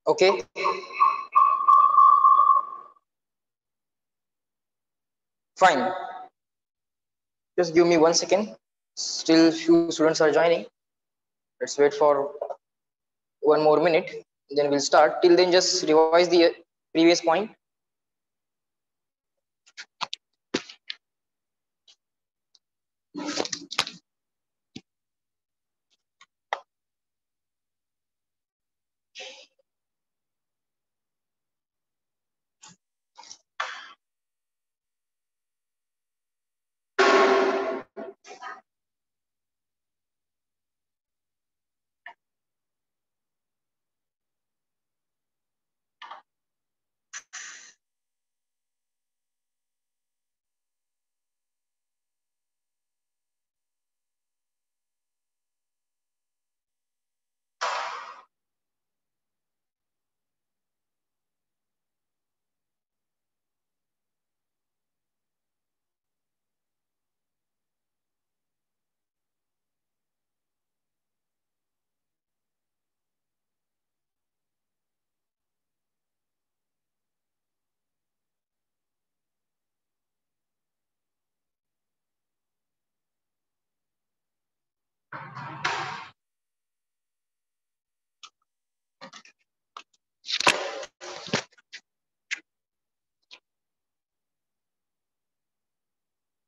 Okay. Fine. Just give me 1 second. Still few students are joining. Let's wait for 1 more minute. Then we'll start. Till then, just revise the previous point.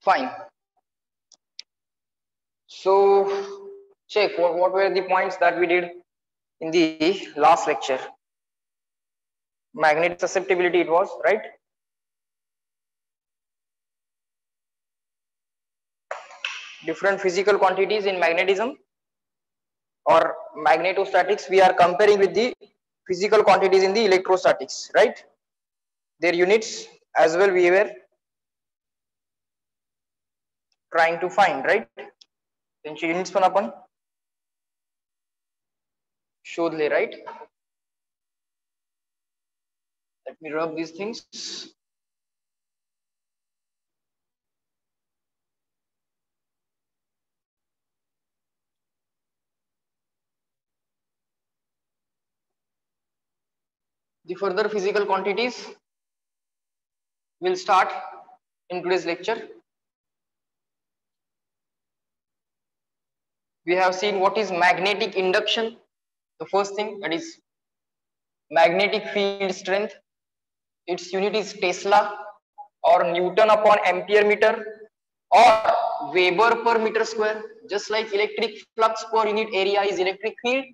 Fine. So check what were the points that we did in the last lecture. Magnetic susceptibility it was, right? Different physical quantities in magnetism or magnetostatics we are comparing with the physical quantities in the electrostatics, right? Their units as well we were trying to find, right? त्यांची units पण आपण शोधले, right? Let me rub these things. The further physical quantities will start in today's lecture. We have seen what is magnetic induction. The first thing, that is magnetic field strength. Its unit is Tesla or Newton upon ampere meter or Weber per meter square. Just like electric flux per unit area is electric field,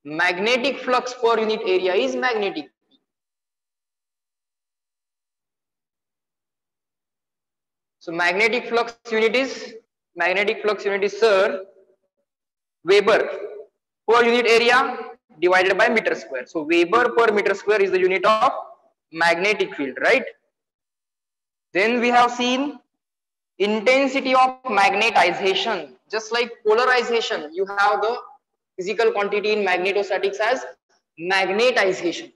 magnetic flux per unit area is magnetic. So magnetic flux unit is sir Weber per unit area divided by meter square. So Weber per meter square is the unit of magnetic field, right? Then we have seen intensity of magnetization. Just like polarization, you have the physical quantity in magnetostatics as magnetization.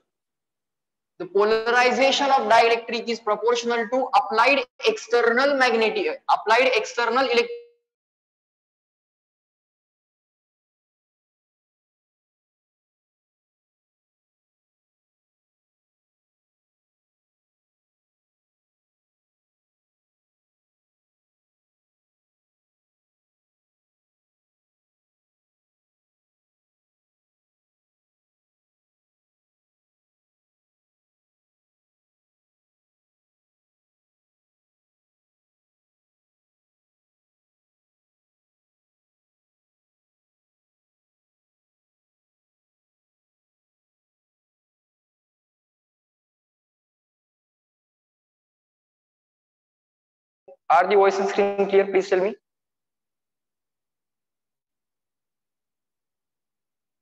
The polarization of dielectric is proportional to applied external electric. Are the voice and screen clear? Please tell me.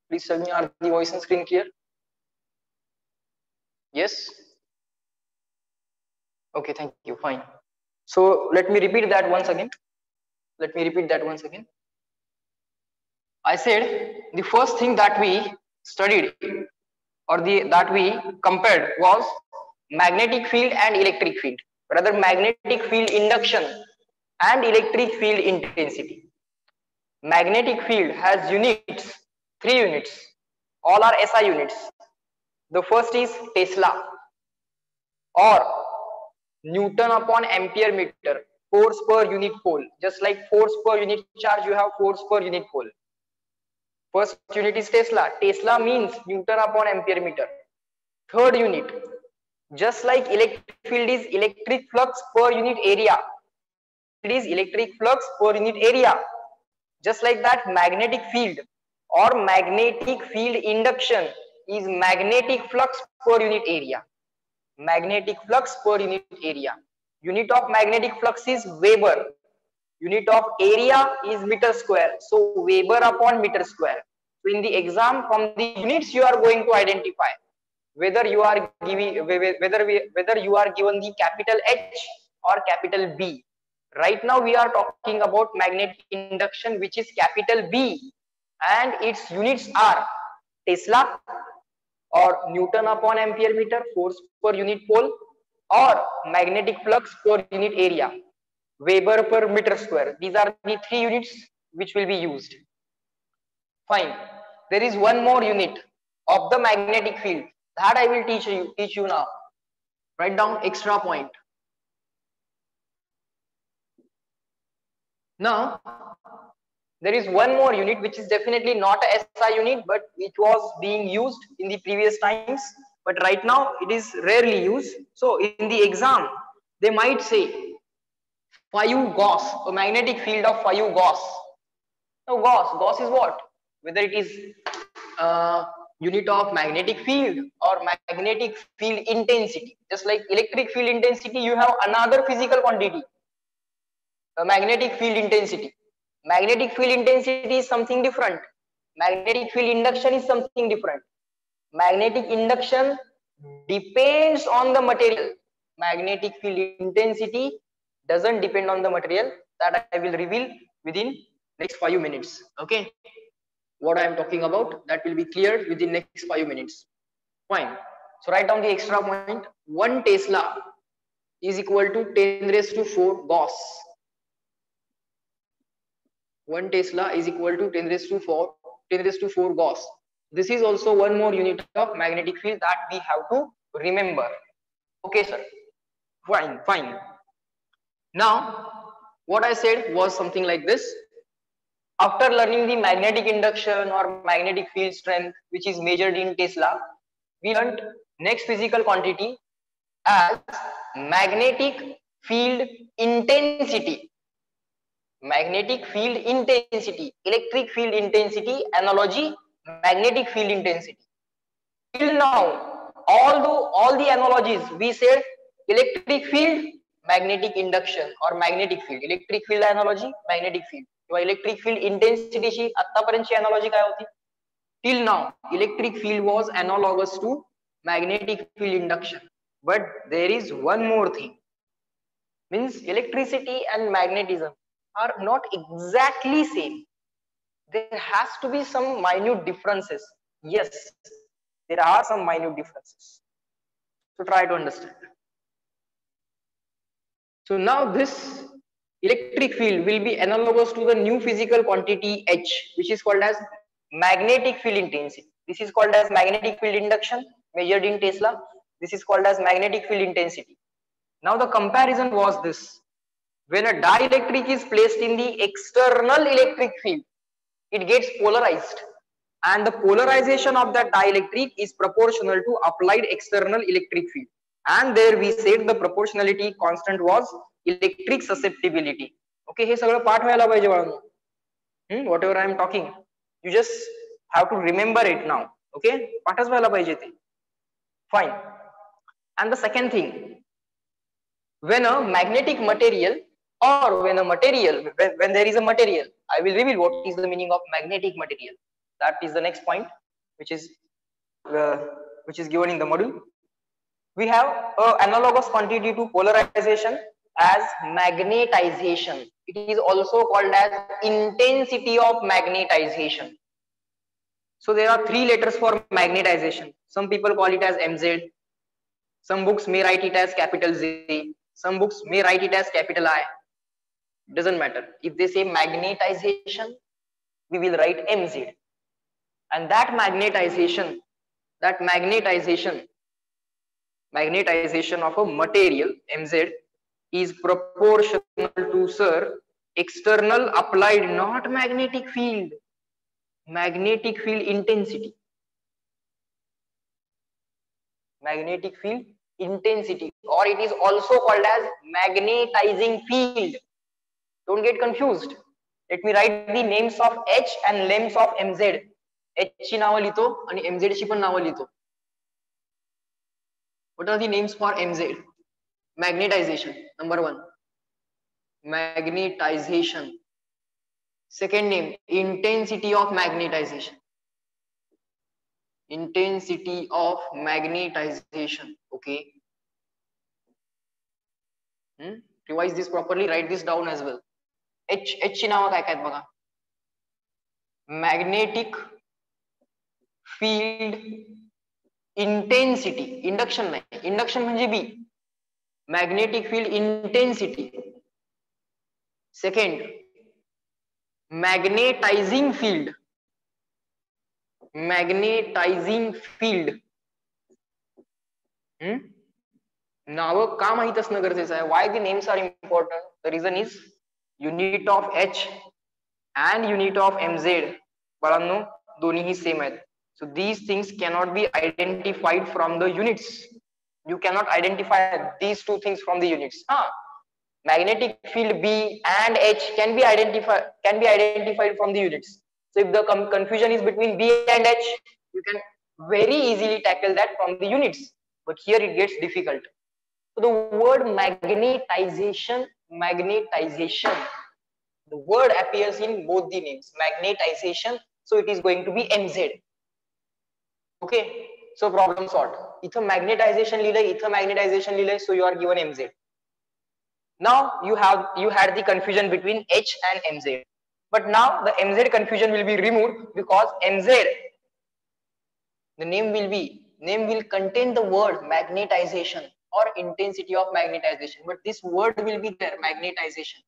Please tell me, are the voice and screen clear? Yes? Okay, thank you, fine. So let me repeat that once again. I said the first thing that we studied or that we compared was magnetic field and electric field, rather magnetic field induction and electric field intensity. Magnetic field has units, 3 units. All are SI units. The first is Tesla or Newton upon ampere meter, force per unit pole. Just like force per unit charge, you have force per unit pole. First unit is Tesla. Tesla means Newton upon ampere meter. Third unit, just like electric field is electric flux per unit area. It is electric flux per unit area. Just like that, magnetic field or magnetic field induction is magnetic flux per unit area. Magnetic flux per unit area. Unit of magnetic flux is Weber. Unit of area is meter square. So Weber upon meter square. So in the exam, from the units you are going to identify whether you are giving whether you are given the capital H or capital B. Right now we are talking about magnetic induction, which is capital B, and its units are Tesla or Newton upon ampere meter, force per unit pole, or magnetic flux per unit area, Weber per meter square. These are the three units which will be used. Fine. There is one more unit of the magnetic field that I will teach you now. Write down extra point. Now, there is one more unit which is definitely not a SI unit, but it was being used in the previous times, but right now it is rarely used. So in the exam, they might say 5 Gauss, a magnetic field of 5 Gauss. Now Gauss is what? Whether it is unit of magnetic field or magnetic field intensity. Just like electric field intensity, you have another physical quantity, magnetic field intensity. Magnetic field intensity is something different. Magnetic field induction is something different. Magnetic induction depends on the material. Magnetic field intensity doesn't depend on the material. That I will reveal within next 5 minutes. Okay, what I am talking about, that will be cleared within next 5 minutes. Fine. So write down the extra point. 1 Tesla is equal to 10 raised to 4 Gauss. 1 Tesla is equal to 10 raised to 4 Gauss. This is also one more unit of magnetic field that we have to remember. Okay, sir. Fine. Now, what I said was something like this. After learning the magnetic induction or magnetic field strength, which is measured in Tesla, we learned next physical quantity as magnetic field intensity. Magnetic field intensity, electric field intensity, analogy, magnetic field intensity. Till now, all the analogies we said electric field, magnetic induction or magnetic field. Electric field analogy, magnetic field. किंवा electric field इंटेन्सिटीची आतापर्यंतची analogy काय होती? Till now, electric field was analogous to magnetic field induction. But there is one more thing. Means electricity and magnetism are not exactly same. There has to be some minute differences. Yes, there are some minute differences. So try to understand. So now this electric field will be analogous to the new physical quantity H, which is called as magnetic field intensity. This is called as magnetic field induction measured in Tesla. This is called as magnetic field intensity. Now the comparison was this. When a dielectric is placed in the external electric field, it gets polarized, and the polarization of that dielectric is proportional to applied external electric field. And there we said the proportionality constant was electric susceptibility. Okay, हे सगळं पाठ व्हायला पाहिजे बाळांनो. Whatever I am talking, you just have to remember it now. Okay, पाठच व्हायला पाहिजे ते. Fine. And the second thing, when a magnetic material or when there is a material, I will reveal what is the meaning of magnetic material. That is the next point, which is given in the module. We have analogous quantity to polarization as magnetization. It is also called as intensity of magnetization. So there are 3 letters for magnetization. Some people call it as MZ. Some books may write it as capital Z. Some books may write it as capital I. Doesn't matter. If they say magnetization, we will write MZ. and that magnetization of a material mz is proportional to, sir, external applied, not magnetic field, magnetic field intensity. Magnetic field intensity, or it is also called as magnetizing field. Don't get confused. Let me write the names of H and names of MZ. H ची नावं लिहितो आणि MZ ची पण नावं लिहितो. What are the names for MZ? Magnetization, number 1. Magnetization. Second name, intensity of magnetization. Intensity of magnetization. Okay. Revise this properly. Write this down as well. H ची नावं काय काय आहेत बघा. Magnetic field intensity. Induction नाही. Induction म्हणजे B. Magnetic field intensity. Second, magnetizing field. Magnetizing field. नाव का माहित असणं गरजेचं आहे. Why the names are important? The reason is unit of H and unit of MZ, बाळांनो, दोन्हीही सेम आहेत. So these things cannot be identified from the units. You cannot identify these two things from the units. Magnetic field B and H can be identified from the units. So if the confusion is between B and H, you can very easily tackle that from the units. But here it gets difficult. So the word magnetization, the word appears in both the names. Magnetization, so it is going to be MZ. Okay, so problem solved. Itha magnetization लिहिलंय, itha magnetization लिहिलंय, so you are given MZ. Now you had the confusion between H and MZ, but now the MZ confusion will be removed because MZ, the name will contain the word magnetization or intensity of magnetization, but this word will be there, magnetization.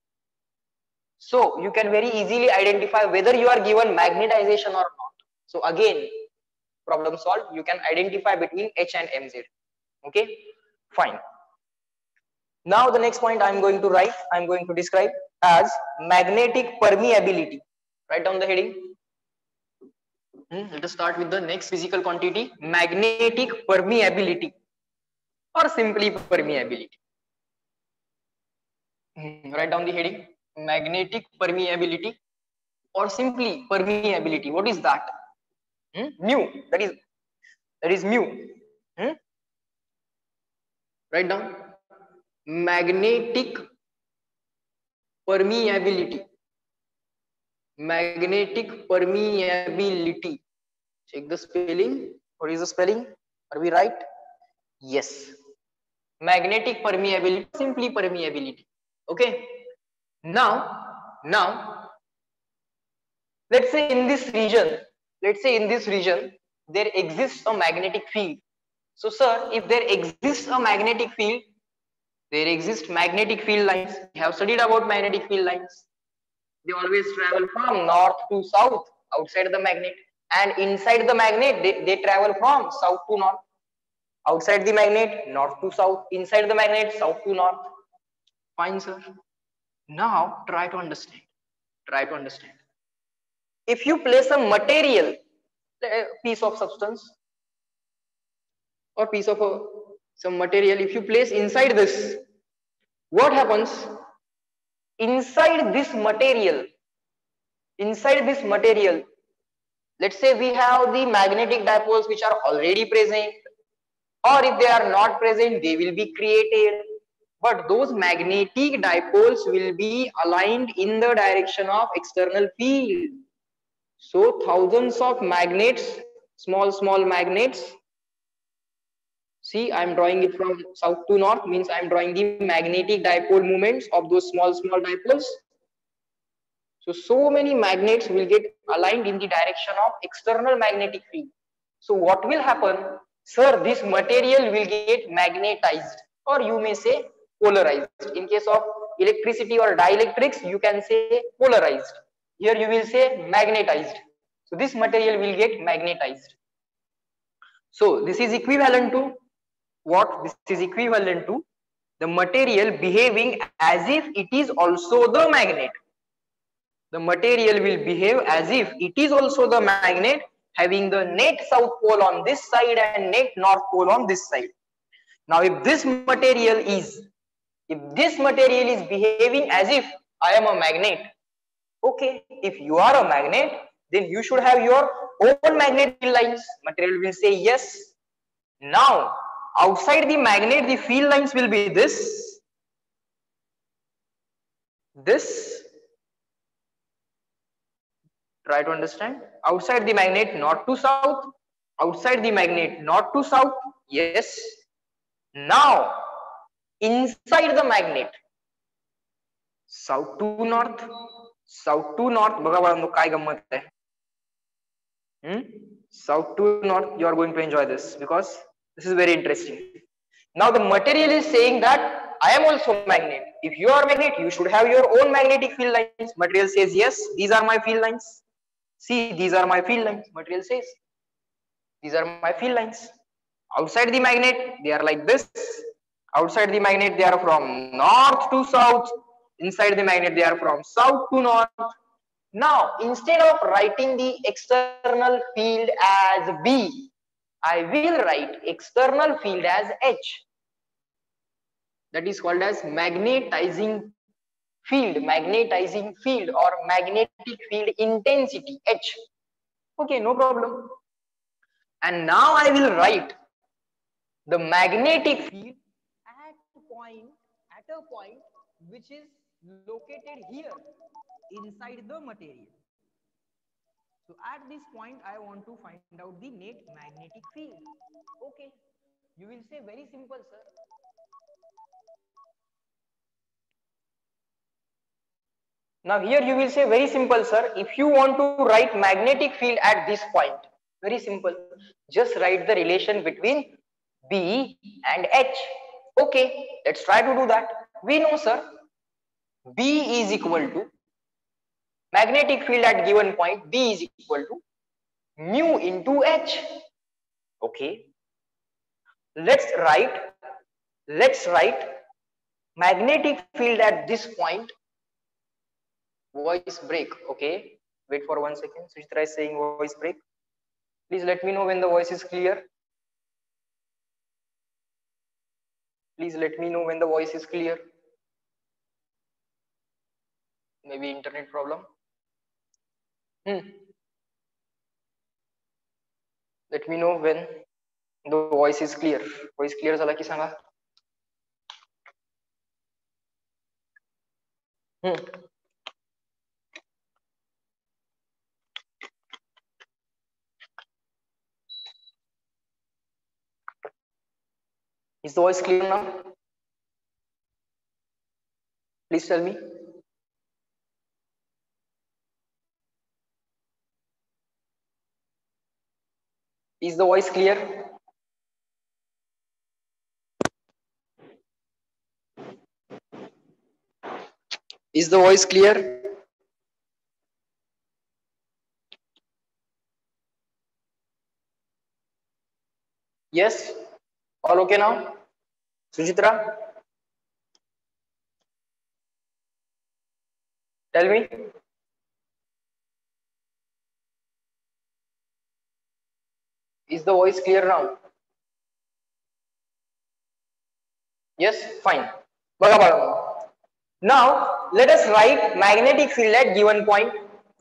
So you can very easily identify whether you are given magnetization or not. So again, problem solved. You can identify between H and MZ. Okay, fine. Now the next point I am going to describe as magnetic permeability. Write down the heading. Let us start with the next physical quantity, magnetic permeability, or simply permeability. Write down the heading, magnetic permeability or simply permeability. What is that? Mu. That is mu. Write down. Magnetic permeability. Magnetic permeability. Check the spelling. What is the spelling? Are we right? Yes. Magnetic permeability, simply permeability. Okay. Now, let's say in this region, there exists a magnetic field. So, sir, if there exists a magnetic field, there exist magnetic field lines. We have studied about magnetic field lines. They always travel from north to south outside the magnet, and inside the magnet they travel from south to north. Outside the magnet, north to south. Inside the magnet, south to north. Fine, sir. Now try to understand. If you place a material, a piece of substance or piece of some material, if you place inside this, what happens? Inside this material, let's say we have the magnetic dipoles which are already present, or if they are not present, they will be created. But those magnetic dipoles will be aligned in the direction of external field. So thousands of magnets, small magnets. See, I am drawing it from south to north, means I am drawing the magnetic dipole moments of those small dipoles. So many magnets will get aligned in the direction of external magnetic field. So what will happen? Sir, this material will get magnetized, or you may say polarized. In case of electricity or dielectrics, you can say polarized. Here you will say magnetized. So this material will get magnetized. So this is equivalent to what? This is equivalent to the material behaving as if it is also the magnet. The material will behave as if it is also the magnet, having the net south pole on this side and net north pole on this side. Now if this material is behaving as if I am a magnet, okay, if you are a magnet, then you should have your own magnetic lines. Material will say yes. Now outside the magnet, the field lines will be this, try to understand. Outside the magnet, north to south, outside the magnet, north to south, yes. Now inside the magnet, south to north, बघा बाळांनो काय गंमत आहे. South to north, you are going to enjoy this because this is very interesting. Now the material is saying that I am also magnet. If you are magnet, you should have your own magnetic field lines. Material says yes, these are my field lines. See, these are my field lines. Material says these are my field lines. Outside the magnet, they are like this. Outside the magnet, they are from north to south. Inside the magnet, they are from south to north. Now, instead of writing the external field as B, I will write external field as H. That is called as magnetizing field or magnetic field intensity H. Okay, no problem. And now I will write the magnetic field at a point which is located here inside the material. So at this point I want to find out the net magnetic field. Okay, you will say very simple, sir. Now here you will say very simple, sir. If you want to write magnetic field at this point, very simple. Just write the relation between B and H. Okay, let's try to do that. We know, sir, B is equal to magnetic field at given point. B is equal to mu into H. Okay, let's write magnetic field at this point. Voice break. Okay, wait for 1 second. Suchitra is saying voice break. Please let me know when the voice is clear. Please let me know when the voice is clear. Maybe internet problem. Let me know when the voice is clear. Voice clear zala ki sanga. Is the voice clear now? Please tell me. Is the voice clear? Is the voice clear? Yes? All okay now? Suchitra? Tell me. Is the voice clear now? Yes? Fine. Now, let us write magnetic field at given point.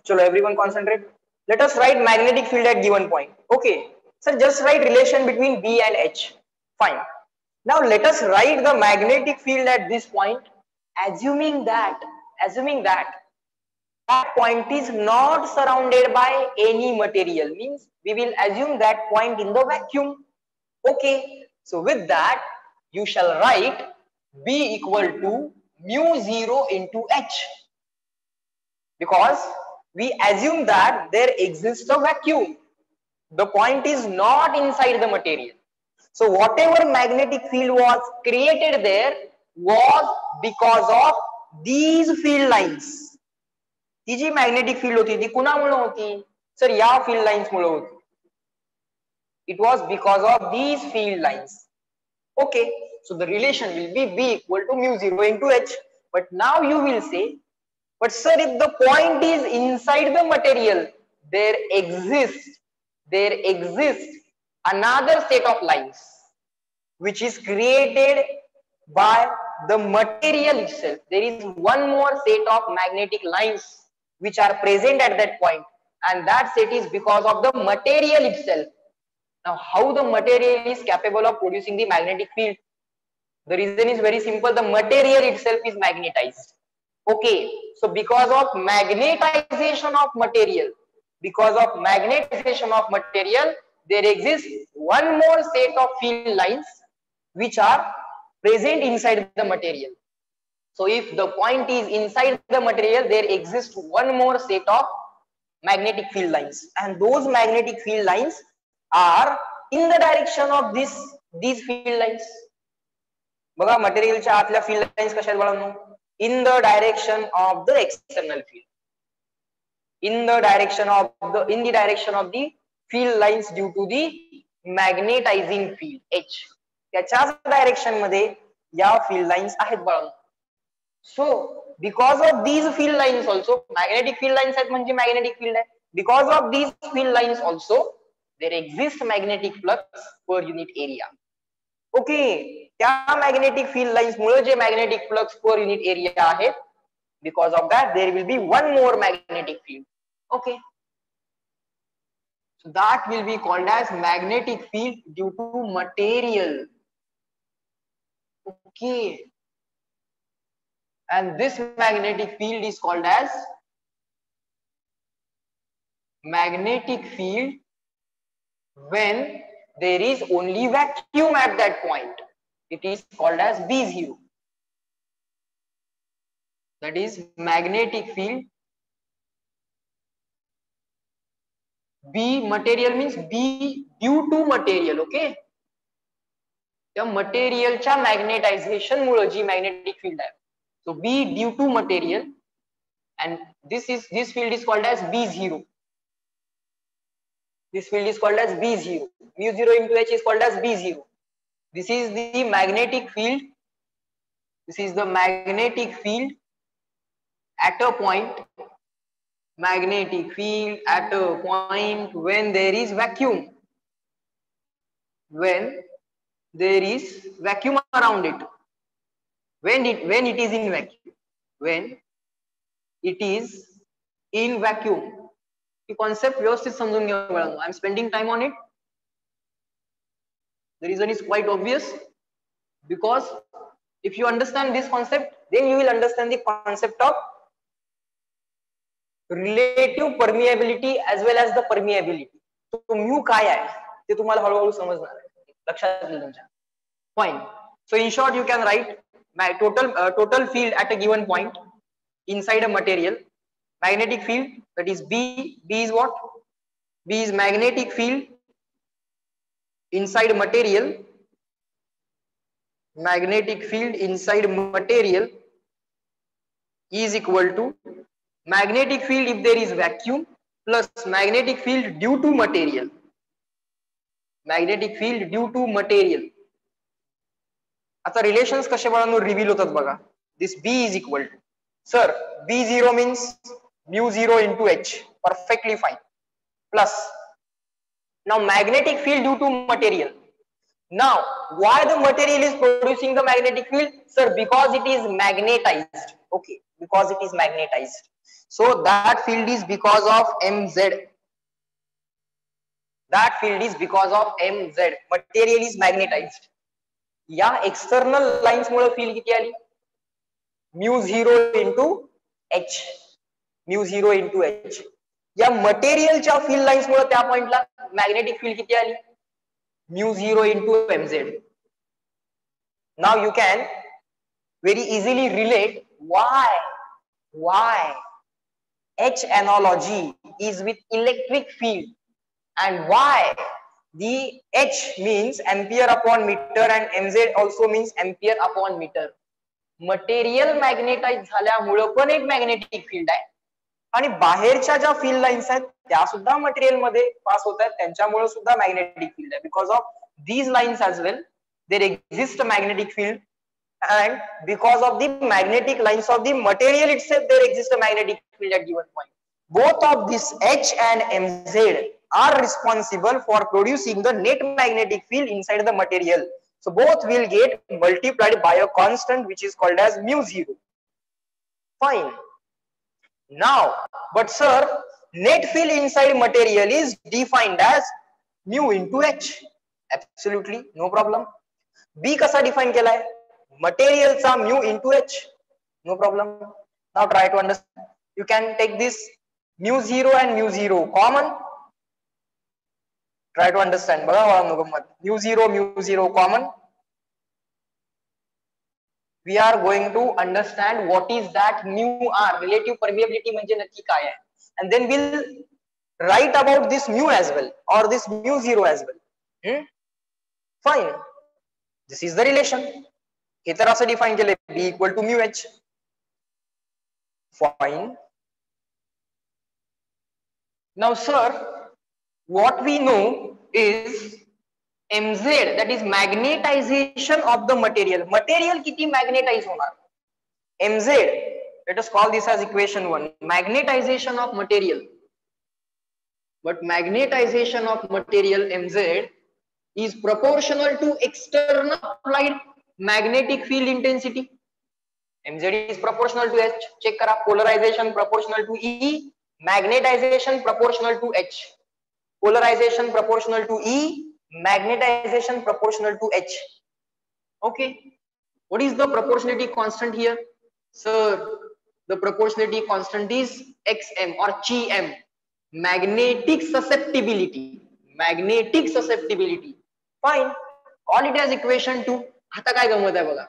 Chalo, everyone concentrate. Let us write magnetic field at given point. Okay. So just write relation between B and H. Fine. Now let us write the magnetic field at this point, assuming that point is not surrounded by any material. Means we will assume that point in the vacuum. Okay. So with that, you shall write B equal to mu 0 into H, because we assume that there exists a vacuum. The point is not inside the material. So whatever magnetic field was created there was because of these field lines. ती जी magnetic field होती थी कुणामुळे होती? Sir या field lines मुळे होती. It was because of these field lines. Okay, so the relation will be B equal to mu 0 into H. But now you will say, but sir, if the point is inside the material, there exists another set of lines which is created by the material itself. There is one more set of magnetic lines which are present at that point, and that set is because of the material itself. Now, how the material is capable of producing the magnetic field? The reason is very simple. The material itself is magnetized. Okay, so because of magnetization of material, there exists one more set of field lines which are present inside the material. So if the point is inside the material, there exists one more set of magnetic field lines, and those magnetic field lines are in the direction of these field lines. बघा मटेरियलच्या आतल्या field lines कशा आहेत बाळांनो? In the direction of the external field. In the direction of the field lines due to the magnetizing field H. त्याच्याच direction मध्ये या field lines आहेत बाळांनो. So because of these field lines also, magnetic field lines आहेत म्हणजे magnetic field आहे. Because of these field lines also, there exists magnetic flux per unit area. Okay, त्या magnetic field lines मुळे जे magnetic flux per unit area आहे, because of that there will be one more magnetic field. Okay, so that will be called as magnetic field due to material. Okay, and this magnetic field is called as magnetic field when there is only vacuum at that point. It is called as B0. That is magnetic field. B material means B due to material. Okay, त्या मटेरियलच्या magnetisation मुळे जी magnetic field आहे. So B due to material, and this field is called as B0. This field is called as B0. Mu 0 into H is called as B0. This is the magnetic field. This is the magnetic field at a point. Magnetic field at a point when there is vacuum. When there is vacuum around it. When it is in vacuum. When it is in vacuum. The concept व्यवस्थित समजून घ्या बाळांनो. I am spending time on it. The reason is quite obvious, because if you understand this concept, then you will understand the concept of relative permeability as well as the permeability. So mu काय आहे ते तुम्हाला हळूहळू समजणार आहे. लक्षात घ्या तुमच्या. Fine. So in short, you can write my total field at a given point inside a material. Magnetic field, that is B. B is what? B is magnetic field inside material. Magnetic field inside material is equal to magnetic field if there is vacuum plus magnetic field due to material. Magnetic field due to material. आता relations कसे बाळांनो reveal होतात बघा. This B is equal to, sir, B0 means mu 0 into H. Perfectly fine. Plus, now magnetic field due to material. Now, why the material is producing the magnetic field? Sir, because it is magnetized. Okay, because it is magnetized. So that field is because of Mz. That field is because of Mz. Material is magnetized. या external lines मुळे field किती आली? mu 0 into H. mu 0 into H. या मटेरियलच्या field lines मुळे त्या पॉइंटला magnetic field किती आली? mu 0 into Mz. Now you can very easily relate why H analogy is with electric field, and why the H means ampere upon meter and Mz also means ampere upon meter. Material magnetise झाल्यामुळे पण एक magnetic field आहे, आणि बाहेरच्या ज्या field lines आहेत त्या सुद्धा मटेरियल मध्ये पास होत आहेत, त्यांच्यामुळे सुद्धा मॅग्नेटिक फील्ड आहे. Because of these lines as well there exist magnetic field, and because of the magnetic lines of the material itself there exists a magnetic field at given point. Both of this H and Mz are responsible for producing the net magnetic field inside the material. So both will get multiplied by a constant which is called as mu zero. Fine. Now, but sir, net field inside material is defined as mu into H. Absolutely no problem. B कसा define केला है? Material चा mu into H. No problem. Now try to understand. You can take this mu zero and mu zero common. Try to understand. बघा वाळा गंमत. Mu zero common. We are going to understand what is that mu r, relative permeability म्हणजे नक्की काय आहे. And then we'll write about this mu as well or this mu zero as well. Fine. This is the relation. हे तर असं define केले B equal to mu H. Fine. Now sir, what we know is Mz, that is magnetization of the material. Material किती magnetize होणार? Mz, let us call this as equation 1. Magnetization of material. But magnetization of material Mz is proportional to external applied magnetic field intensity. Mz is proportional to H. Check kara. Polarization proportional to E, magnetization proportional to H. Polarization proportional to E, magnetization proportional to H. Okay. What is the proportionality constant here? Sir, the proportionality constant is Xm or Gm. Magnetic susceptibility. Magnetic susceptibility. Fine. Call it as equation 2. आता काय गमत आहे बघा.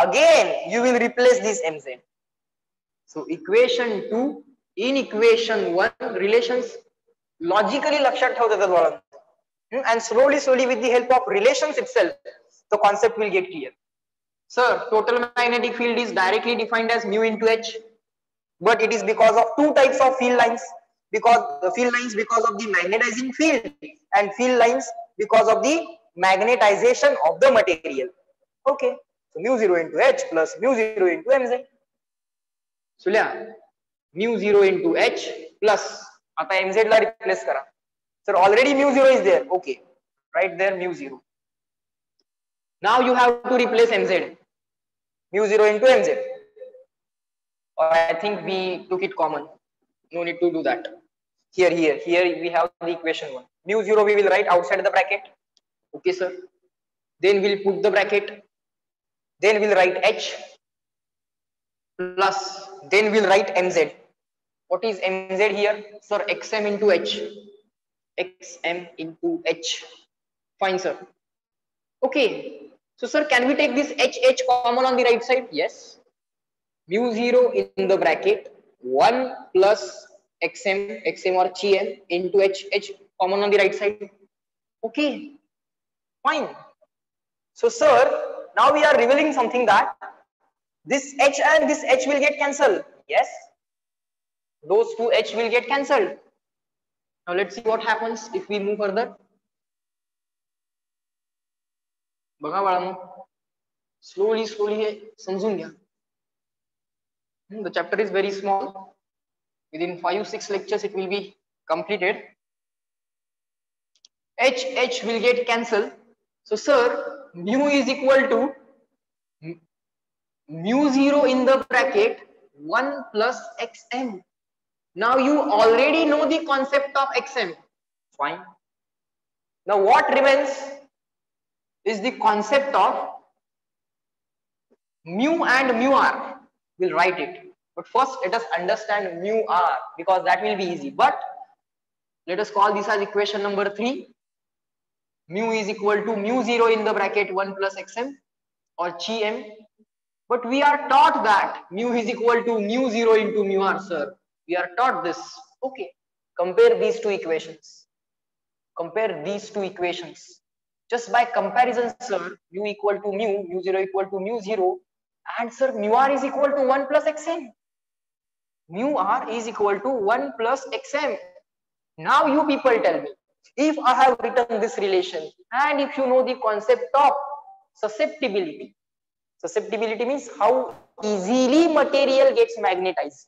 Again you will replace this Mz. So equation 2 in equation 1 relations logically लक्षात ठेवतात बाळा. And slowly with the help of relations itself the concept will get clear. Sir, total magnetic field is directly defined as mu into H, but it is because of two types of field lines. Because the field lines because of the magnetizing field and field lines because of the magnetization of the material. Okay, so mu zero into H plus mu zero into Mz. Sulya mu zero into H plus आता Mz ला replace करा. Sir, already mu zero is there. Okay, right there mu zero. Now you have to replace Mz. Mu zero into Mz. Or I think we took it common. No need to do that. Here we have the equation 1. Mu zero we will write outside the bracket. Okay, sir. Then we'll put the bracket. Then we'll write H plus. Then we'll write Mz. What is Mz here? Sir, Xm into H. Xm into H. Fine, sir. Okay. So, sir, can we take this H common on the right side? Yes. Mu zero in the bracket 1 plus Xm or Gm into H common on the right side. Okay. Fine. So, sir, now we are revealing something that this H and this H will get cancelled. Yes. Those two H will get cancelled. Now let's see what happens if we move further. बघा बाळांनो, slowly हे समजून घ्या. The chapter is very small. Within 5-6 lectures it will be completed. H will get cancelled. So sir, mu is equal to mu zero in the bracket 1 plus Xm. Now you already know the concept of Xm. Fine. Now what remains is the concept of mu and mu r. We'll write it. But first let us understand mu r because that will be easy. But let us call this as equation number 3. Mu is equal to mu zero in the bracket 1 plus Xm or Gm. But we are taught that mu is equal to mu zero into mu r, sir. We are taught this. Okay. Compare these two equations. Compare these two equations. Just by comparison, sir, mu equal to mu zero equal to mu zero, and sir, mu r is equal to 1 plus Xm. Mu r is equal to 1 plus xm. Now you people tell me, if I have written this relation and if you know the concept of susceptibility, susceptibility means how easily material gets magnetized.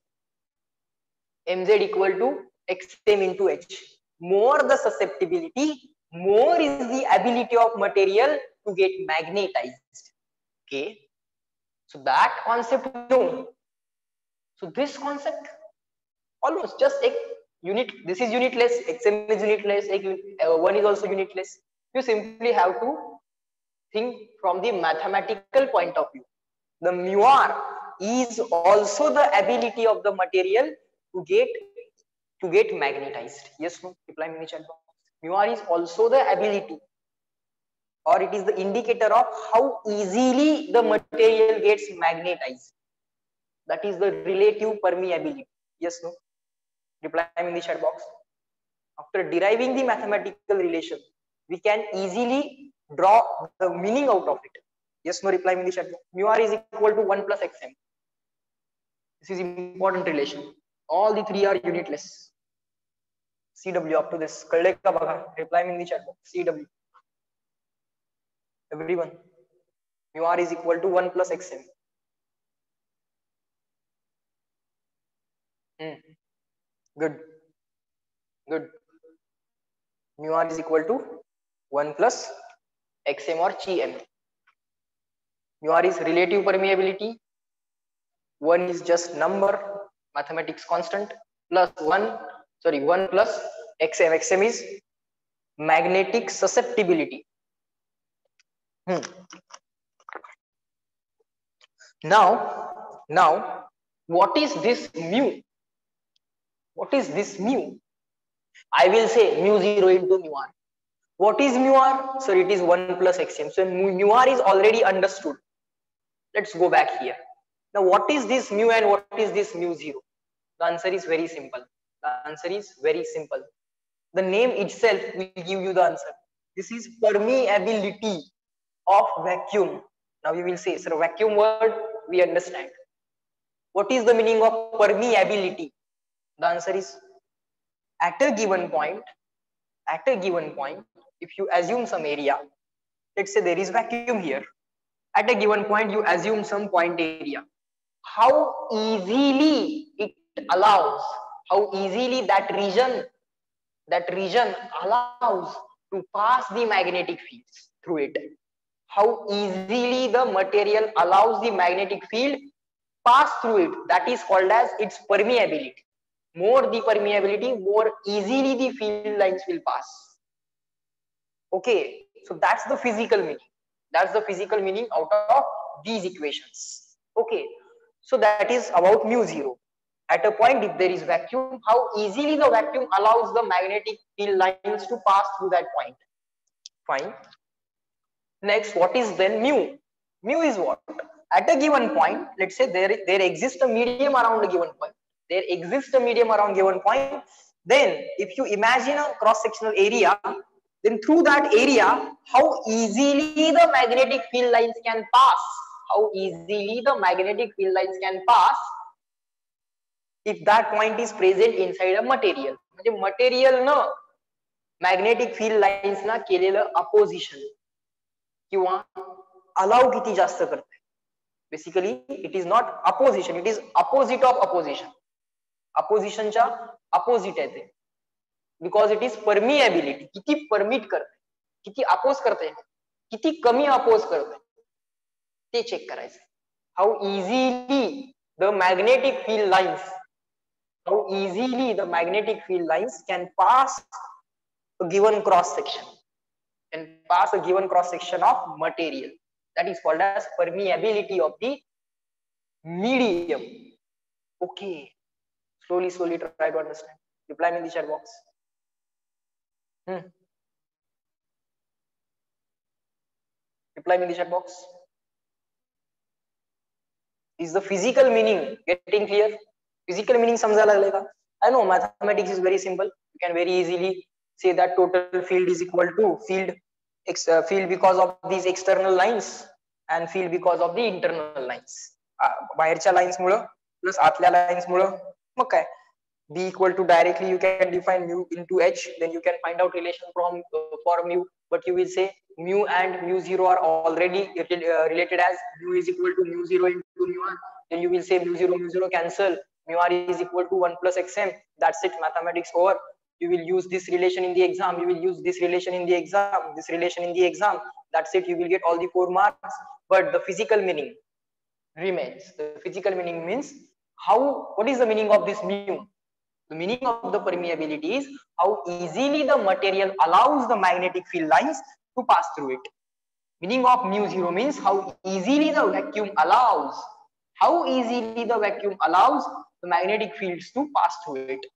Mz equal to xm into h. More the susceptibility, more is the ability of material to get magnetized. Okay, so that concept you know. So this concept almost just a unit. This is unitless. Xm is unitless. One is also unitless. You simply have to think from the mathematical point of view. The mu r is also the ability of the material to get magnetized. Yes, no? Reply me in the chat box. Mu r is also the ability, or it is the indicator of how easily the material gets magnetized. That is the relative permeability. Yes, no? Reply me in the chat box. After deriving the mathematical relation, we can easily draw the meaning out of it. Yes, no? Reply me in the chat box. Mu r is equal to 1 plus xm. This is important relation. All the three are unitless. CW up to this. कळले का बघा? Reply me in the chat box. CW. Everyone. Mu r is equal to 1 plus xm. Good. Good. Mu r is equal to 1 plus xm or gm. Mu r is relative permeability. 1 is just number, mathematics constant, plus 1 plus xm. Xm is magnetic susceptibility. Now, what is this mu? What is this mu? I will say mu 0 into mu r. What is mu r? So it is 1 plus xm. So mu r is already understood. Let's go back here. Now, what is this mu and what is this mu 0? The answer is very simple. The answer is very simple. The name itself will give you the answer. This is permeability of vacuum. Now you will say, sir, vacuum word we understand. What is the meaning of permeability? The answer is at a given point, if you assume some area, let's say there is vacuum here. At a given point, you assume some point area. How easily it allows, how easily that region allows to pass the magnetic fields through it. How easily the material allows the magnetic field pass through it. That is called as its permeability. More the permeability, more easily the field lines will pass. Okay, so that's the physical meaning. That's the physical meaning out of these equations. Okay, so that is about mu 0. At a point, if there is vacuum, how easily the vacuum allows the magnetic field lines to pass through that point. Fine. Next, what is then mu? Mu is what? At a given point, let's say there exists a medium around a given point. There exists a medium around given point. Then, if you imagine a cross-sectional area, then through that area, how easily the magnetic field lines can pass. How easily the magnetic field lines can pass if that point is present inside a material. म्हणजे material न magnetic field lines ना केलेलं opposition किंवा allow किती जास्त करते. Basically, it is not opposition, it is opposite of opposition. Opposition च्या opposite आहे ते. Because it is permeability. किती permit करते, किती oppose करते, किती कमी oppose करते, ते check करायचं. How easily the magnetic field lines, can pass a given cross section, of material. That is called as permeability of the medium. Okay, slowly try to understand. Reply me in the chat box. Reply me in the chat box. Is the physical meaning getting clear? Physical meaning समजायला लागले का? I know mathematics is very simple. You can very easily say that total field is equal to field because of these external lines and field because of the internal lines. बाहेरच्या lines मुळे plus आतल्या lines मुळे मग काय, B equal to directly you can define mu into H, then you can find out relation from for mu, but you will say mu and mu zero are already related as mu is equal to mu zero into mu r. Then you will say mu zero cancel, mu r is equal to 1 plus xm. That's it, mathematics over. You will use this relation in the exam, you will use this relation in the exam, this relation in the exam. That's it, you will get all the 4 marks. But the physical meaning remains. The physical meaning means what is the meaning of this mu? The meaning of the permeability is how easily the material allows the magnetic field lines to pass through it. Meaning of mu zero means how easily the vacuum allows, the magnetic fields to pass through it.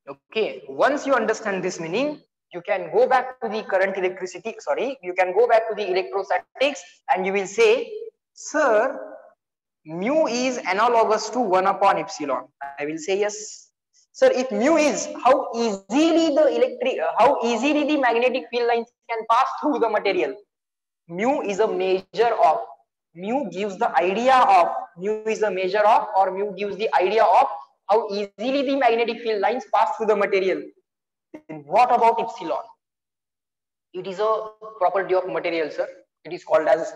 Okay, once you understand this meaning, you can go back to the current electricity, you can go back to the electrostatics and you will say, sir, mu is analogous to 1 upon epsilon. I will say yes. Sir, if mu is how easily the magnetic field lines can pass through the material. Mu is a measure of, mu gives the idea of, mu is a measure of, or mu gives the idea of how easily the magnetic field lines pass through the material. Then what about epsilon? It is a property of material, sir. It is called as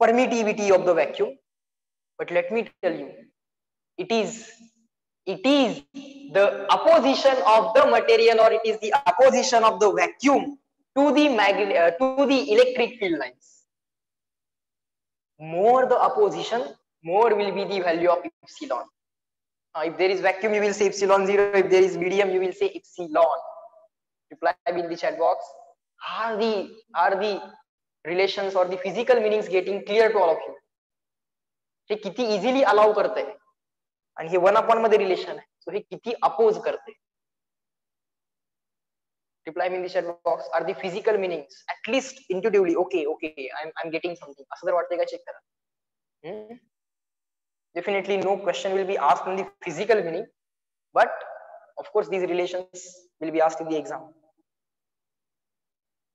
permittivity of the vacuum. But let me tell you, it is the opposition of the material, or it is the opposition of the vacuum to the electric field lines. More the opposition, more will be the value of epsilon. If there is vacuum, you will say epsilon 0. If there is medium, you will say epsilon. Reply in the chat box. Are the relations or the physical meanings getting clear to all of you? हे किती easily allow करते आणि हे 1 upon मध्ये relation आहे, सो हे किती oppose करते. Reply in the chat box. Are the physical meanings at least intuitively okay, I'm getting something, असं जर वाटतंय का चेक करा. Definitely no question will be asked on the physical meaning, but of course these relations will be asked in the exam,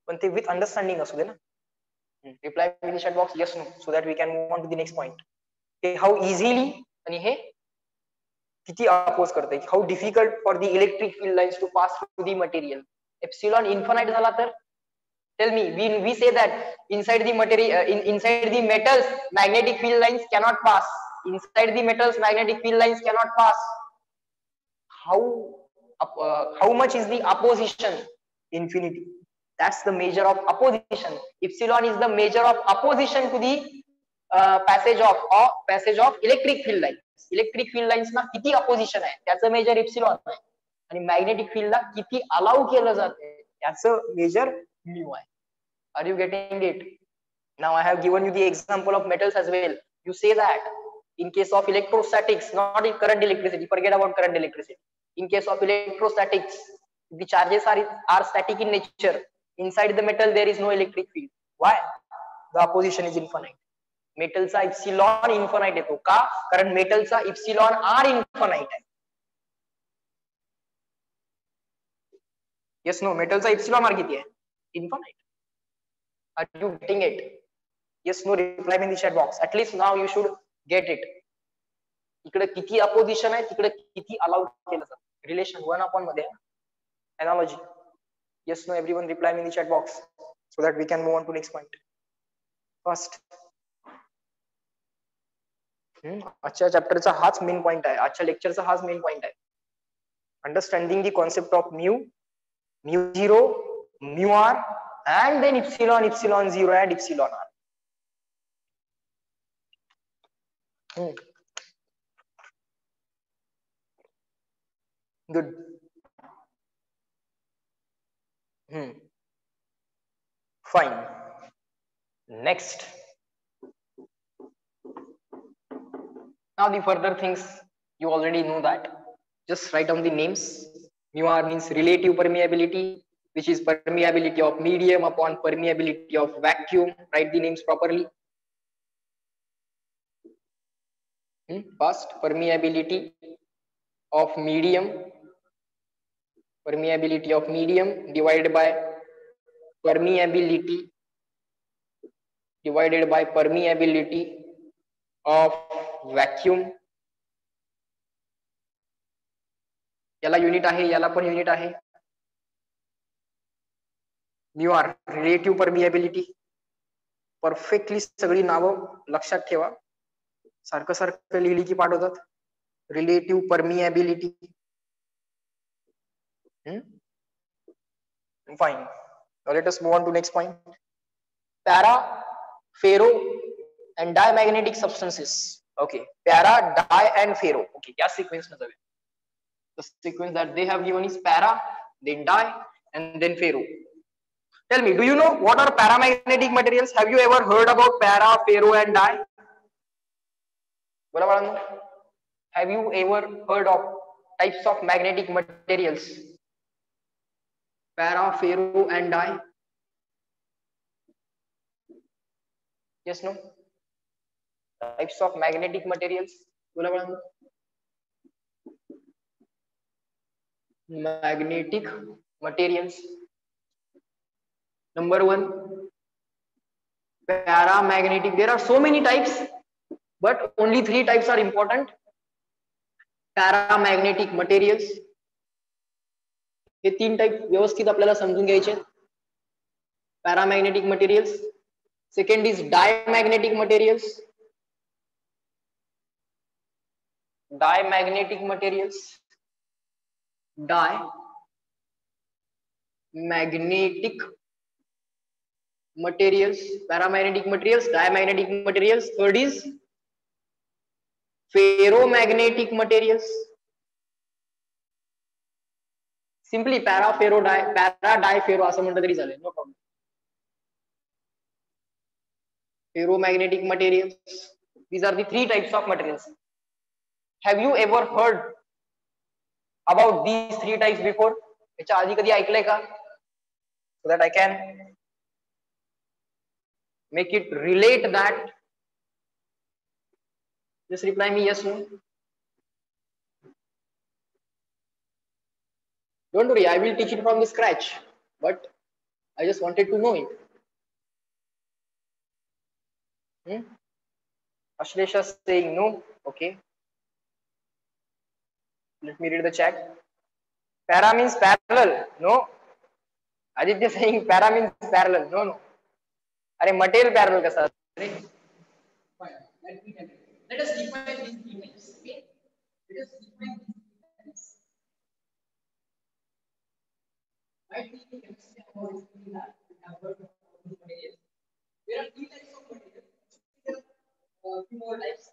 पण ते with understanding असू दे ना. Reply in the chat box yes no, so that we can move on to the next point. Okay, how easily आणि हे किती oppose करते, how difficult for the electric field lines to pass through the material. Epsilon infinite झाला तर, tell me, we say that inside the material, inside the metals magnetic field lines cannot pass. Inside the metals magnetic field lines cannot pass. How much is the opposition? Infinity. That's the measure of opposition. Epsilon is the measure of opposition to the passage of electric field lines. Electric field lines ना किती opposition आहे त्याचं measure epsilon आहे, आणि magnetic field ला किती allow केलं जाते त्याचं measure mu आहे. Are you getting it? Now I have given you the example of metals as well. You say that in case of electrostatics, not in current electricity, forget about current electricity. In case of electrostatics, the charges are static in nature. Inside the metal there is no electric field. Why? The opposition is infinite. मेटलचा epsilon infinite येतो का? कारण मेटलचा epsilon R infinite आहे. Yes no, मेटलचा epsilon R किती आहे? Infinite. Are you getting it? Yes no, reply in the chat box. At least now you should get it. इकडे किती अपोजिशन आहे, तिकडे किती अलाउड केलं जातं. रिलेशन 1 अपॉन मध्ये analogy. Yes no, everyone reply in the chat box so that we can move on to next point. First, आजच्या चॅप्टरचा हाच मेन पॉइंट आहे, आजच्या लेक्चरचा हाच मेन पॉइंट आहे. Understanding the concept of mu, mu zero, mu R, and then epsilon, epsilon zero and epsilon r. Good. Fine. Next. Now the further things you already know that. Just write down the names. Mu r means relative permeability, which is permeability of medium upon permeability of vacuum. Write the names properly. First, permeability of medium. Permeability of medium divided by permeability of vacuum. याला unit आहे, याला पण unit आहे. μr relative permeability. Perfectly सगळी नावं लक्षात ठेवा, सारखं सारखं लिहिली की पाठ होतात. Relative permeability. Fine. Now let us move on to next point. Para, ferro and diamagnetic substances. Okay, para, di and ferro. Okay, क्या sequence में जावे? The sequence that they have given is para, then di, and then ferro. Tell me, do you know what are paramagnetic materials? Have you ever heard about para, ferro, and di? बोला बाळांनो. Have you ever heard of types of magnetic materials? Para, ferro, and di. Yes, no? Types of magnetic materials. बोला बाळांनो. Magnetic materials. Number 1, paramagnetic. There are so many types, but only 3 types are important. Paramagnetic materials. हे 3 type व्यवस्थित आपल्याला समजून घ्यायचे. Paramagnetic materials. Second is diamagnetic materials. Diamagnetic materials. Diamagnetic materials. Paramagnetic materials, diamagnetic materials. Third is ferromagnetic materials. Simply para, ferro, di, para, di, ferro असं म्हटलं तरी चालेल, no problem. Ferromagnetic materials. These are the 3 types of materials. Have you ever heard about these 3 types before? याच्या आधी कधी ऐकलंय का? So that I can make it relate that. Just reply me yes, no. Don't worry, I will teach it from the scratch, but I just wanted to know it. Ashlesha saying no. Okay. Let me read the chat. Para means parallel. No. Aditya saying para means parallel. No, no. अरे material parallel कसा? Let us define these images. Okay. Let us define these images. Right? There are 3 types of materials. Few more types.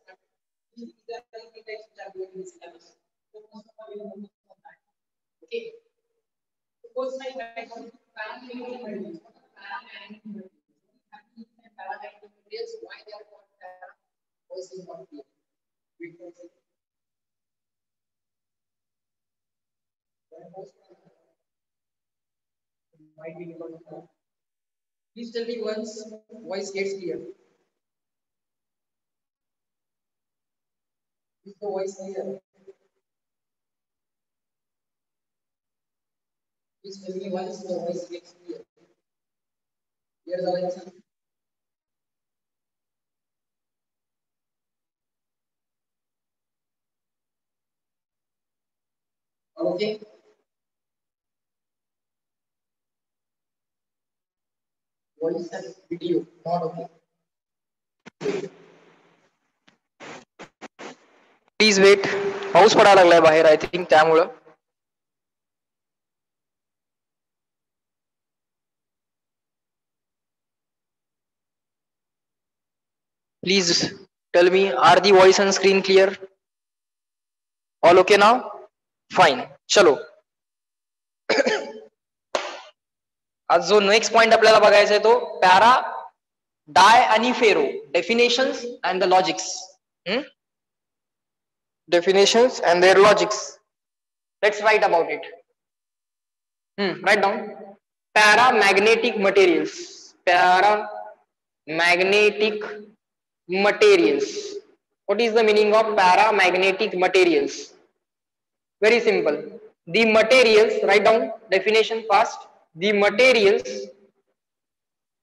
These are the 3 types which are given in this syllabus. So most of all, you know that. Okay. Suppose my paramagnetic materials. Paramagnetic materials. Why they are called para? What is important? Might be because of that. Please tell me once voice gets clear. Is the voice clear? Please tell me once the voice gets clear. Here's the answer. Okay. Voice and video not okay. Please wait. पाऊस पडायला लागलाय बाहेर, I think त्यामुळं. Please tell me, are the voice and screen clear? All okay now? Fine. चलो. आज जो next point आपल्याला बघायचा आहे तो पॅरा, डाय आणि ferro. Definitions and the logics. Definitions and their logics. Let's write about it. Write down. Paramagnetic materials. Paramagnetic materials. What is the meaning of paramagnetic materials? Very simple. The materials, write down definition fast. The materials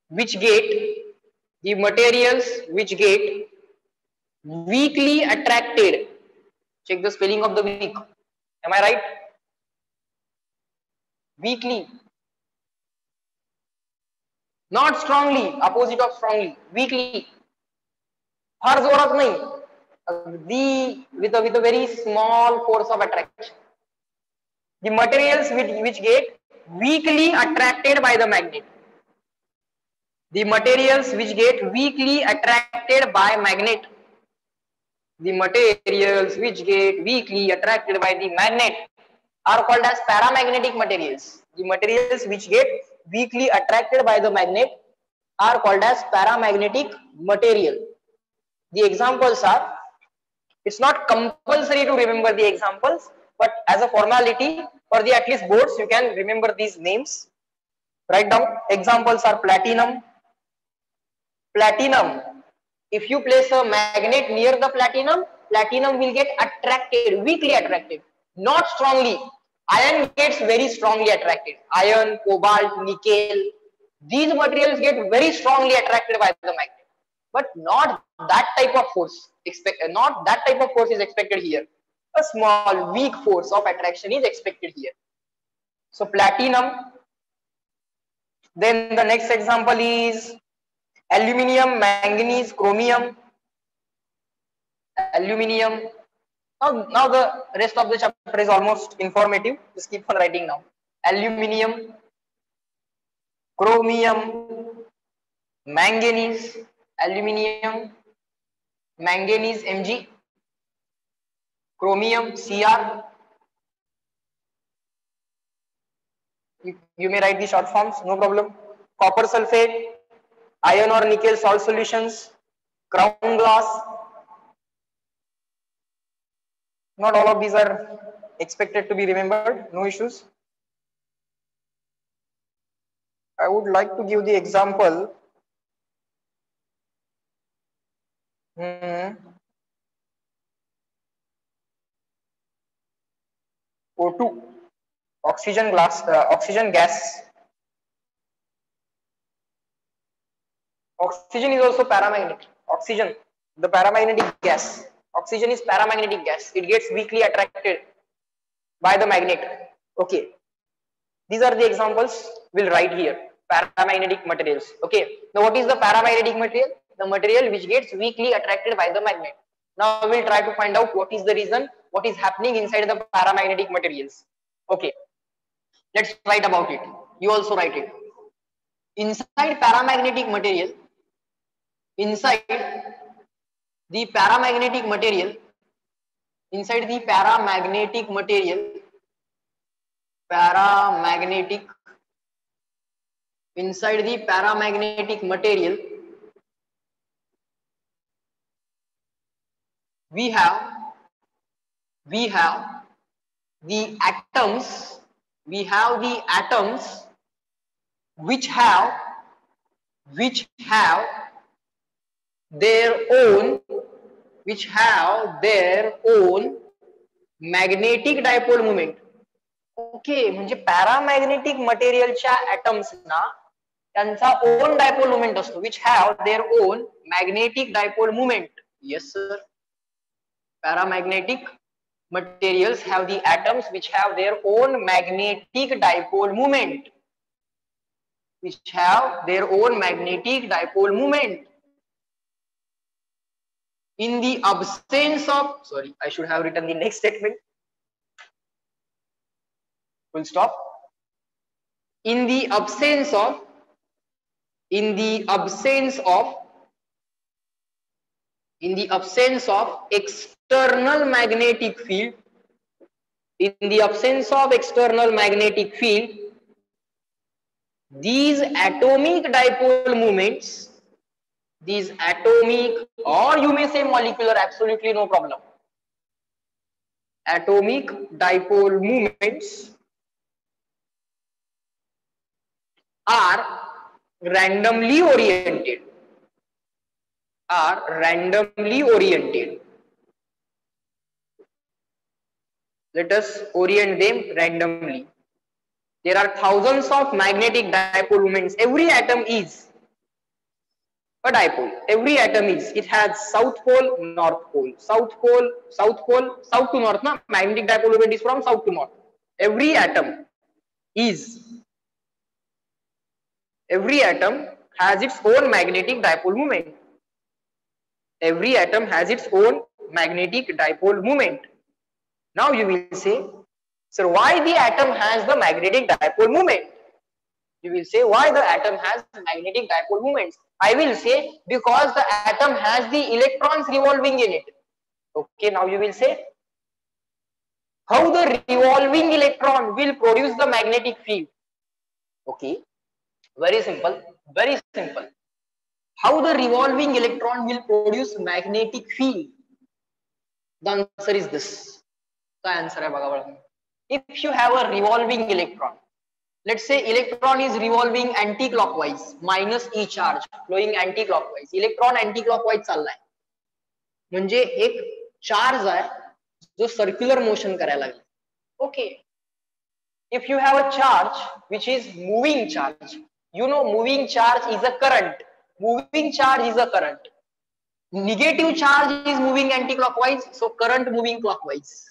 which get weakly attracted. Check the spelling of the weak. Am I right? weakly, not strongly, opposite of strongly, weakly, फार जोरात नाही, अगदी with a very small force of attraction. The materials which get weakly attracted by the magnet. The materials which get weakly attracted by magnet. The materials which get weakly attracted by the magnet are called as paramagnetic materials. The materials which get weakly attracted by the magnet are called as paramagnetic material. The examples are, it's not compulsory to remember the examples, but as a formality for the at least boards you can remember these names. Write down. Examples are platinum. Platinum, if you place a magnet near the platinum, platinum will get attracted, weakly attracted, not strongly. Iron gets very strongly attracted. Iron, cobalt, nickel, these materials get very strongly attracted by the magnet, but not that type of force. Not that type of force is expected here. A small, weak force of attraction is expected here. So platinum. Then the next example is aluminium, manganese, chromium. Aluminium. Now the rest of the chapter is almost informative. Just keep on writing now. Aluminium, chromium, manganese, aluminium, manganese Mg, chromium Cr. You may write the short forms, no problem. Copper sulfate, iron or nickel salt solutions, crown glass. Not all of these are expected to be remembered, no issues. I would like to give the example. O2, oxygen gas. Oxygen is also paramagnetic. Oxygen, the paramagnetic gas. Oxygen is paramagnetic gas. It gets weakly attracted by the magnet. Okay. These are the examples we'll write here. Paramagnetic materials. Okay. Now what is the paramagnetic material? The material which gets weakly attracted by the magnet. Now we'll try to find out what is the reason, what is happening inside the paramagnetic materials. Okay. Let's write about it. You also write it. Inside paramagnetic material, inside the paramagnetic material, inside the paramagnetic material, inside the paramagnetic material, we have the atoms, which have their own magnetic dipole moment. Okay, म्हणजे paramagnetic मटेरियलच्या ॲटम्सना त्यांचा own dipole moment असतो, which have their own magnetic dipole moment. Yes sir, paramagnetic materials have the atoms which have their own magnetic dipole moment, in the absence of, sorry, I should have written the next statement. Full stop. In the absence of external magnetic field, these atomic dipole moments, or you may say molecular, absolutely no problem. Atomic dipole moments are randomly oriented. Let us orient them randomly. There are thousands of magnetic dipole moments. Every atom is a dipole. It has south pole, north pole, south to north. Magnetic dipole moment is from south to north. Every atom is every atom has its own magnetic dipole moment. Every atom has its own magnetic dipole moment. Now you will say, sir, why the atom has the magnetic dipole moment? You will say, why the atom has magnetic dipole moments? I will say, because the atom has the electrons revolving in it. Okay, now you will say, how the revolving electron will produce the magnetic field? Okay, very simple, very simple. How the revolving electron will produce magnetic field? The answer is this. The answer is, if you have a revolving electron, let's say electron is revolving anti-clockwise, minus E charge, flowing anti-clockwise. Electron anti-clockwise चाललाय. म्हणजे एक charge आहे जो circular motion करायला लागला. Okay. If you have a charge which is moving charge, you know moving charge is a current. Moving charge is a current. Negative charge is moving anti-clockwise, so current moving clockwise.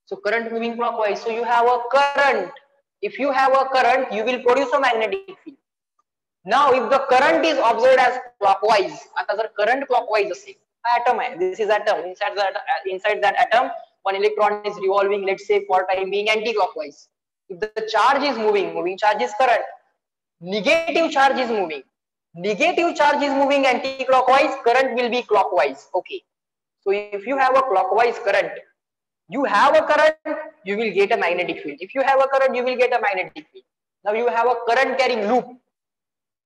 So current moving clockwise. So you have a current. If you have a current, you will produce a magnetic field. Now, if the current is observed as clockwise, आता जर current clockwise असेल, atom आहे. This is atom. Inside that atom, one electron is revolving. Let's say for time being anti-clockwise. If the charge is moving charge is current. Negative charge is moving. Negative charge is moving anti-clockwise. Current will be clockwise. Okay. So if you have a clockwise current, you have a current, you will get a magnetic field. If you have a current, you will get a magnetic field. Now you have a current carrying loop.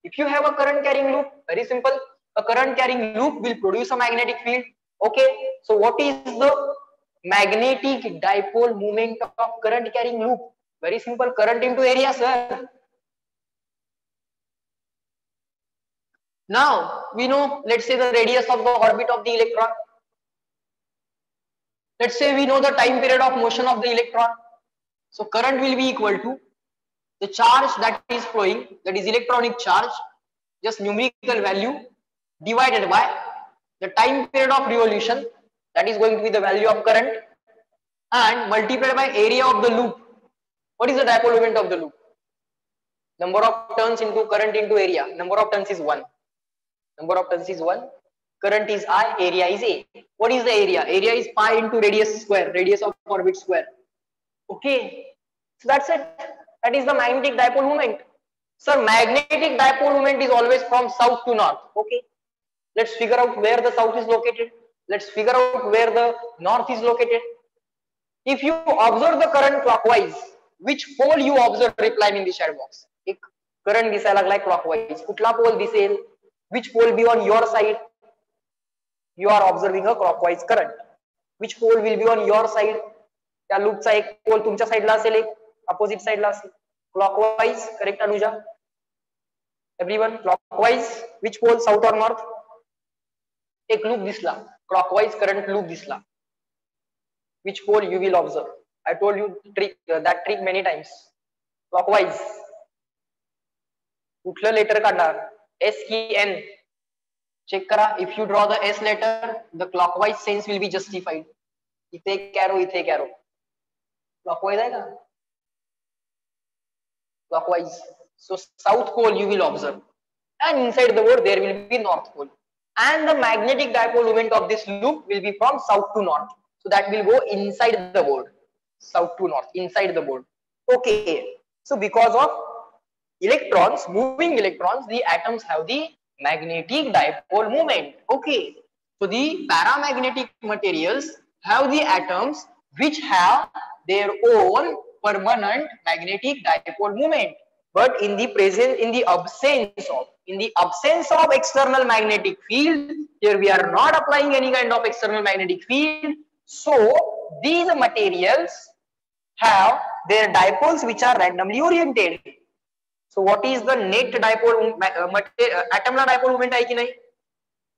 If you have a current carrying loop, very simple, a current carrying loop will produce a magnetic field. Okay, so what is the magnetic dipole moment of current carrying loop? Very simple, current into area, sir. Now we know, let's say the radius of the orbit of the electron. Let's say we know the time period of motion of the electron. So current will be equal to the charge that is flowing, that is electronic charge, just numerical value, divided by the time period of revolution, that is going to be the value of current, and multiplied by area of the loop. What is the dipole moment of the loop? Number of turns into current into area. Number of turns is 1. Number of turns is 1. Current is I, area is A. What is the area? Area is pi into radius square, radius of orbit square. Okay, so that's it. That is the magnetic dipole moment. Sir, magnetic dipole moment is always from south to north. Okay, let's figure out where the south is located. Let's figure out where the north is located. If you observe the current clockwise, which pole you observe? Reply in the chat box. एक current दिसायला लागलाय clockwise. कुठला pole दिसेल? Which pole be on your side? You are observing a clockwise current. Which pole will be on your side? त्या लूपचा एक पोल तुमच्या साइडला असेल, एक अपोजिट साइडला असेल. Clockwise, correct Anuja? Everyone, clockwise. Which pole, south or north? एक लूप दिसला, clockwise current loop दिसला. Which pole you will observe? I told you that trick many times. Clockwise. कुठलं लेटर काढणार? S की N? चेक करा. If you draw the S letter, the clockwise sense will be justified. इथे एक arrow, इथे एक arrow. Clockwise आहे का? Clockwise. So south pole you will observe, and inside the board there will be north pole, and the magnetic dipole moment of this loop will be from south to north. So that will go inside the board, south to north, inside the board. Okay. So because of electrons, moving electrons, the atoms have the magnetic dipole moment. Okay. So the paramagnetic materials have the atoms which have their own permanent magnetic dipole moment. But in the absence of external magnetic field, here we are not applying any kind of external magnetic field. So these materials have their dipoles which are randomly oriented. So what is the net dipole? Atom la dipole moment आहे की नाही?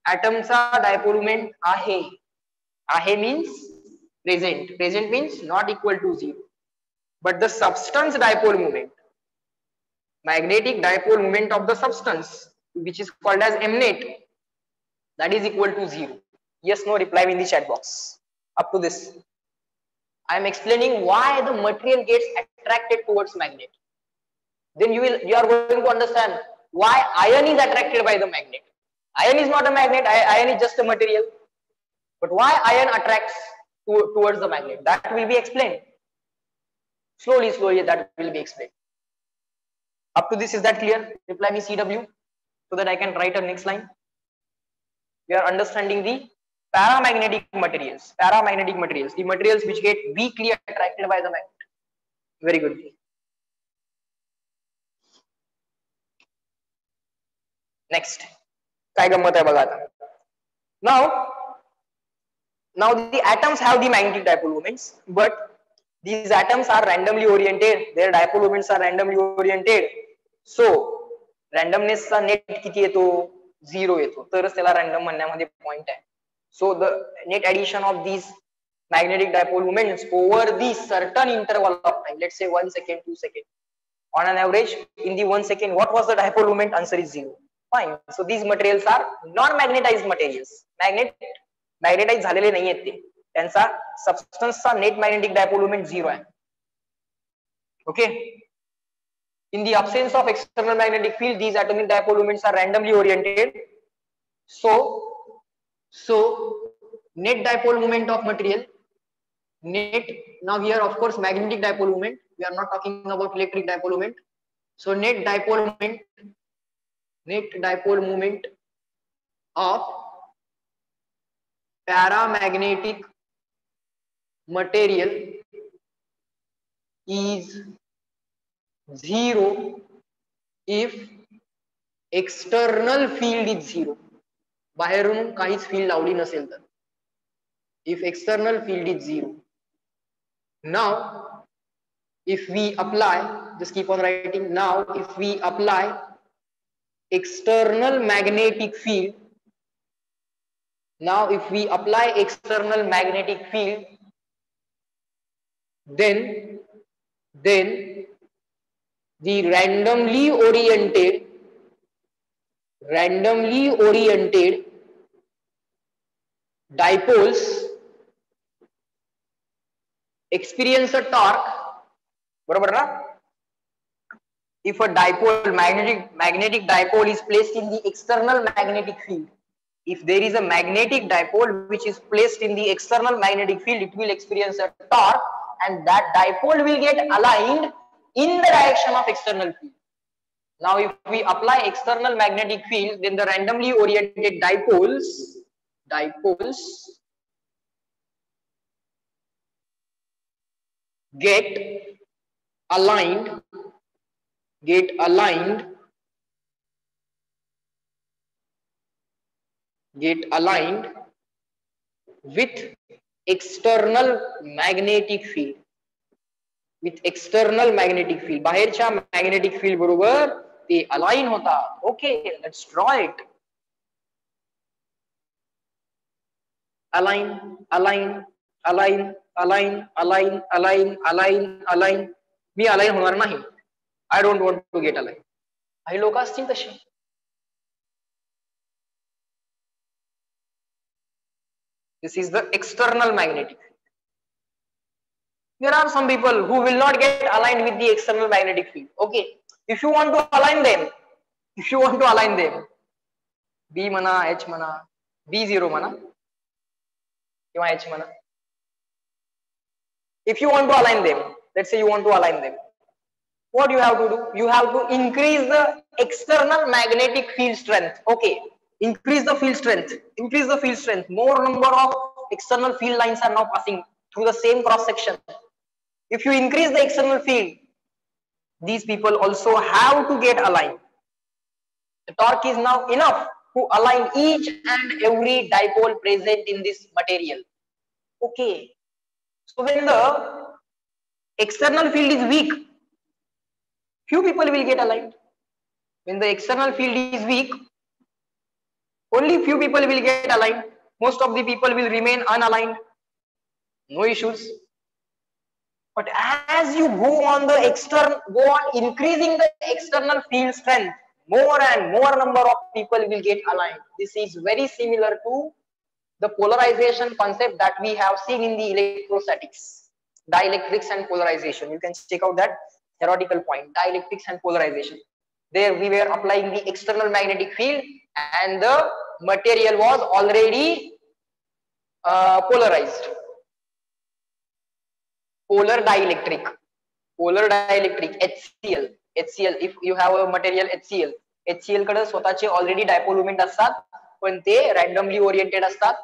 Atom चा dipole moment आहे. आहे means present. Present means not equal to 0. But the substance dipole moment, magnetic dipole moment of the substance, which is called as M net, that is equal to 0. Yes, no, reply in the chat box. Up to this. I am explaining why the material gets attracted towards magnet. Then you are going to understand why iron is attracted by the magnet. Iron is not a magnet, iron is just a material. But why iron attracts towards the magnet? That will be explained. Slowly that will be explained. Up to this, is that clear? Reply me CW so that I can write a next line. We are understanding the paramagnetic materials. Paramagnetic materials, the materials which get weakly attracted by the magnet. Very good. Next. काय गंमत आहे बघा आता. Now the atoms have the magnetic dipole moments, but these atoms are randomly oriented. Their dipole moments are randomly oriented. So randomness चा net किती येतो? 0 येतो. तरच त्याला random म्हणण्यामध्ये point आहे. So the net addition of these magnetic dipole moments over the certain interval of time, let's say 1 second, 2 seconds, on an average in the 1 second, what was the dipole moment? Answer is 0. Fine. So these materials are non-magnetized materials. Magnetized झालेले नाही आहेत ते. त्यांचा सबस्टन्सचा net magnetic dipole moment 0 आहे. Okay. In the absence of external magnetic field, these atomic dipole moments are randomly oriented. So net dipole moment of material, net, now here of course magnetic dipole moment, we are not talking about electric dipole moment. So net dipole moment of paramagnetic material is 0 if external field is 0. बाहेरून काहीच field लावली नसेल तर. If external field is 0. Now if we apply, just keep on writing, now if we apply external magnetic field, then the randomly oriented dipoles experience a torque. बरोबर ना? If a dipole, magnetic dipole is placed in the external magnetic field, if there is a magnetic dipole which is placed in the external magnetic field, it will experience a torque, and that dipole will get aligned in the direction of external field. Now if we apply external magnetic field, then the randomly oriented dipoles get aligned with external magnetic field. बाहेरच्या magnetic field बरोबर ते align होतात. Okay, let's draw it. Align. Me align होणार नाही. I don't want to get aligned. काही लोक असतील तशी. This is the external magnetic field. There are some people who will not get aligned with the external magnetic field. Okay, if you want to align them, B म्हणा, H म्हणा, B0 म्हणा किंवा H म्हणा. If you want to align them, let's say you want to align them, what you have to do? You have to increase the external magnetic field strength. Okay, increase the field strength. More number of external field lines are now passing through the same cross section. If you increase the external field, these people also have to get aligned. The torque is now enough to align each and every dipole present in this material. Okay, so when the external field is weak, few people will get aligned. When the external field is weak, only few people will get aligned. Most of the people will remain unaligned. No issues. But as you go on increasing the external field strength, more and more number of people will get aligned. This is very similar to the polarization concept that we have seen in the electrostatics. dielectrics and polarization. You can check out that theoretical point, dielectrics and polarization. There we were applying the external magnetic field and the material was already polarized. Polar dielectric, HCl. If you have a material HCl कडे स्वतःचे already dipole moment असतात पण ते randomly oriented असतात.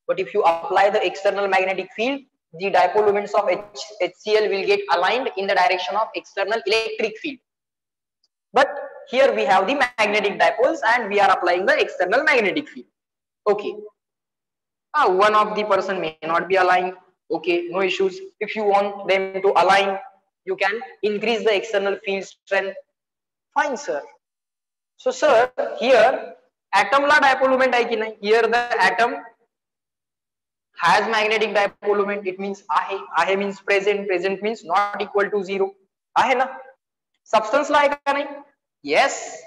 But if you apply the external magnetic field, the dipole moments of HCl will get aligned in the direction of external electric field. But here we have the magnetic dipoles and we are applying the external magnetic field. Okay. One of the person may not be aligned. Okay, no issues. If you want them to align, you can increase the external field strength. Fine, sir. So, sir, here atom la dipole moment hai ki nahi? Here the atom has magnetic dipole moment. It means ahe means present. Present means not equal to 0. Ahe na? Substance la hai ka nahi? Yes.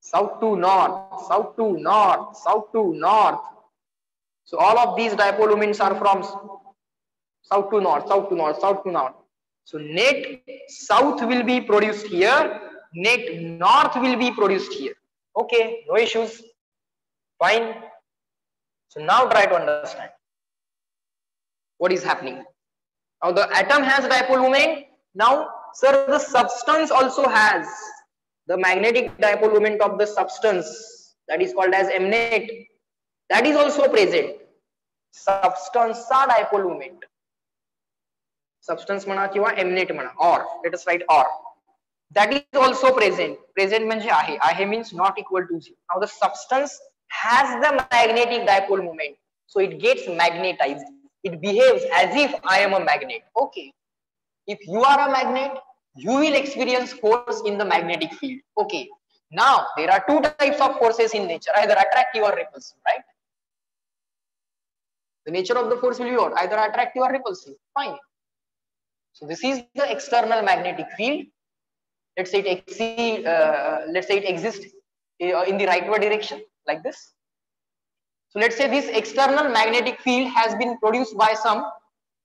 South to north, south to north, south to north. So all of these dipole moments are from south to north, south to north, south to north. So net south will be produced here, net north will be produced here. Okay, no issues. Fine. So now try to understand what is happening. Now the atom has dipole moment. Now, sir, the substance also has the magnetic dipole moment of the substance, that is called as M net. That is also present. Substance चा dipole moment. Substance म्हणा किंवा M net म्हणा, or let us write or. That is also present. Present म्हणजे आहे means not equal to 0. Now the substance has the magnetic dipole moment, so it gets magnetized. It behaves as if I am a magnet. Okay. If you are a magnet, you will experience force in the magnetic field. Okay. Now there are two types of forces in nature, either attractive or repulsive, right? The nature of the force will be what? Either attractive or repulsive. Fine. So this is the external magnetic field. Let's say it exists in the rightward direction like this. So let's say this external magnetic field has been produced by some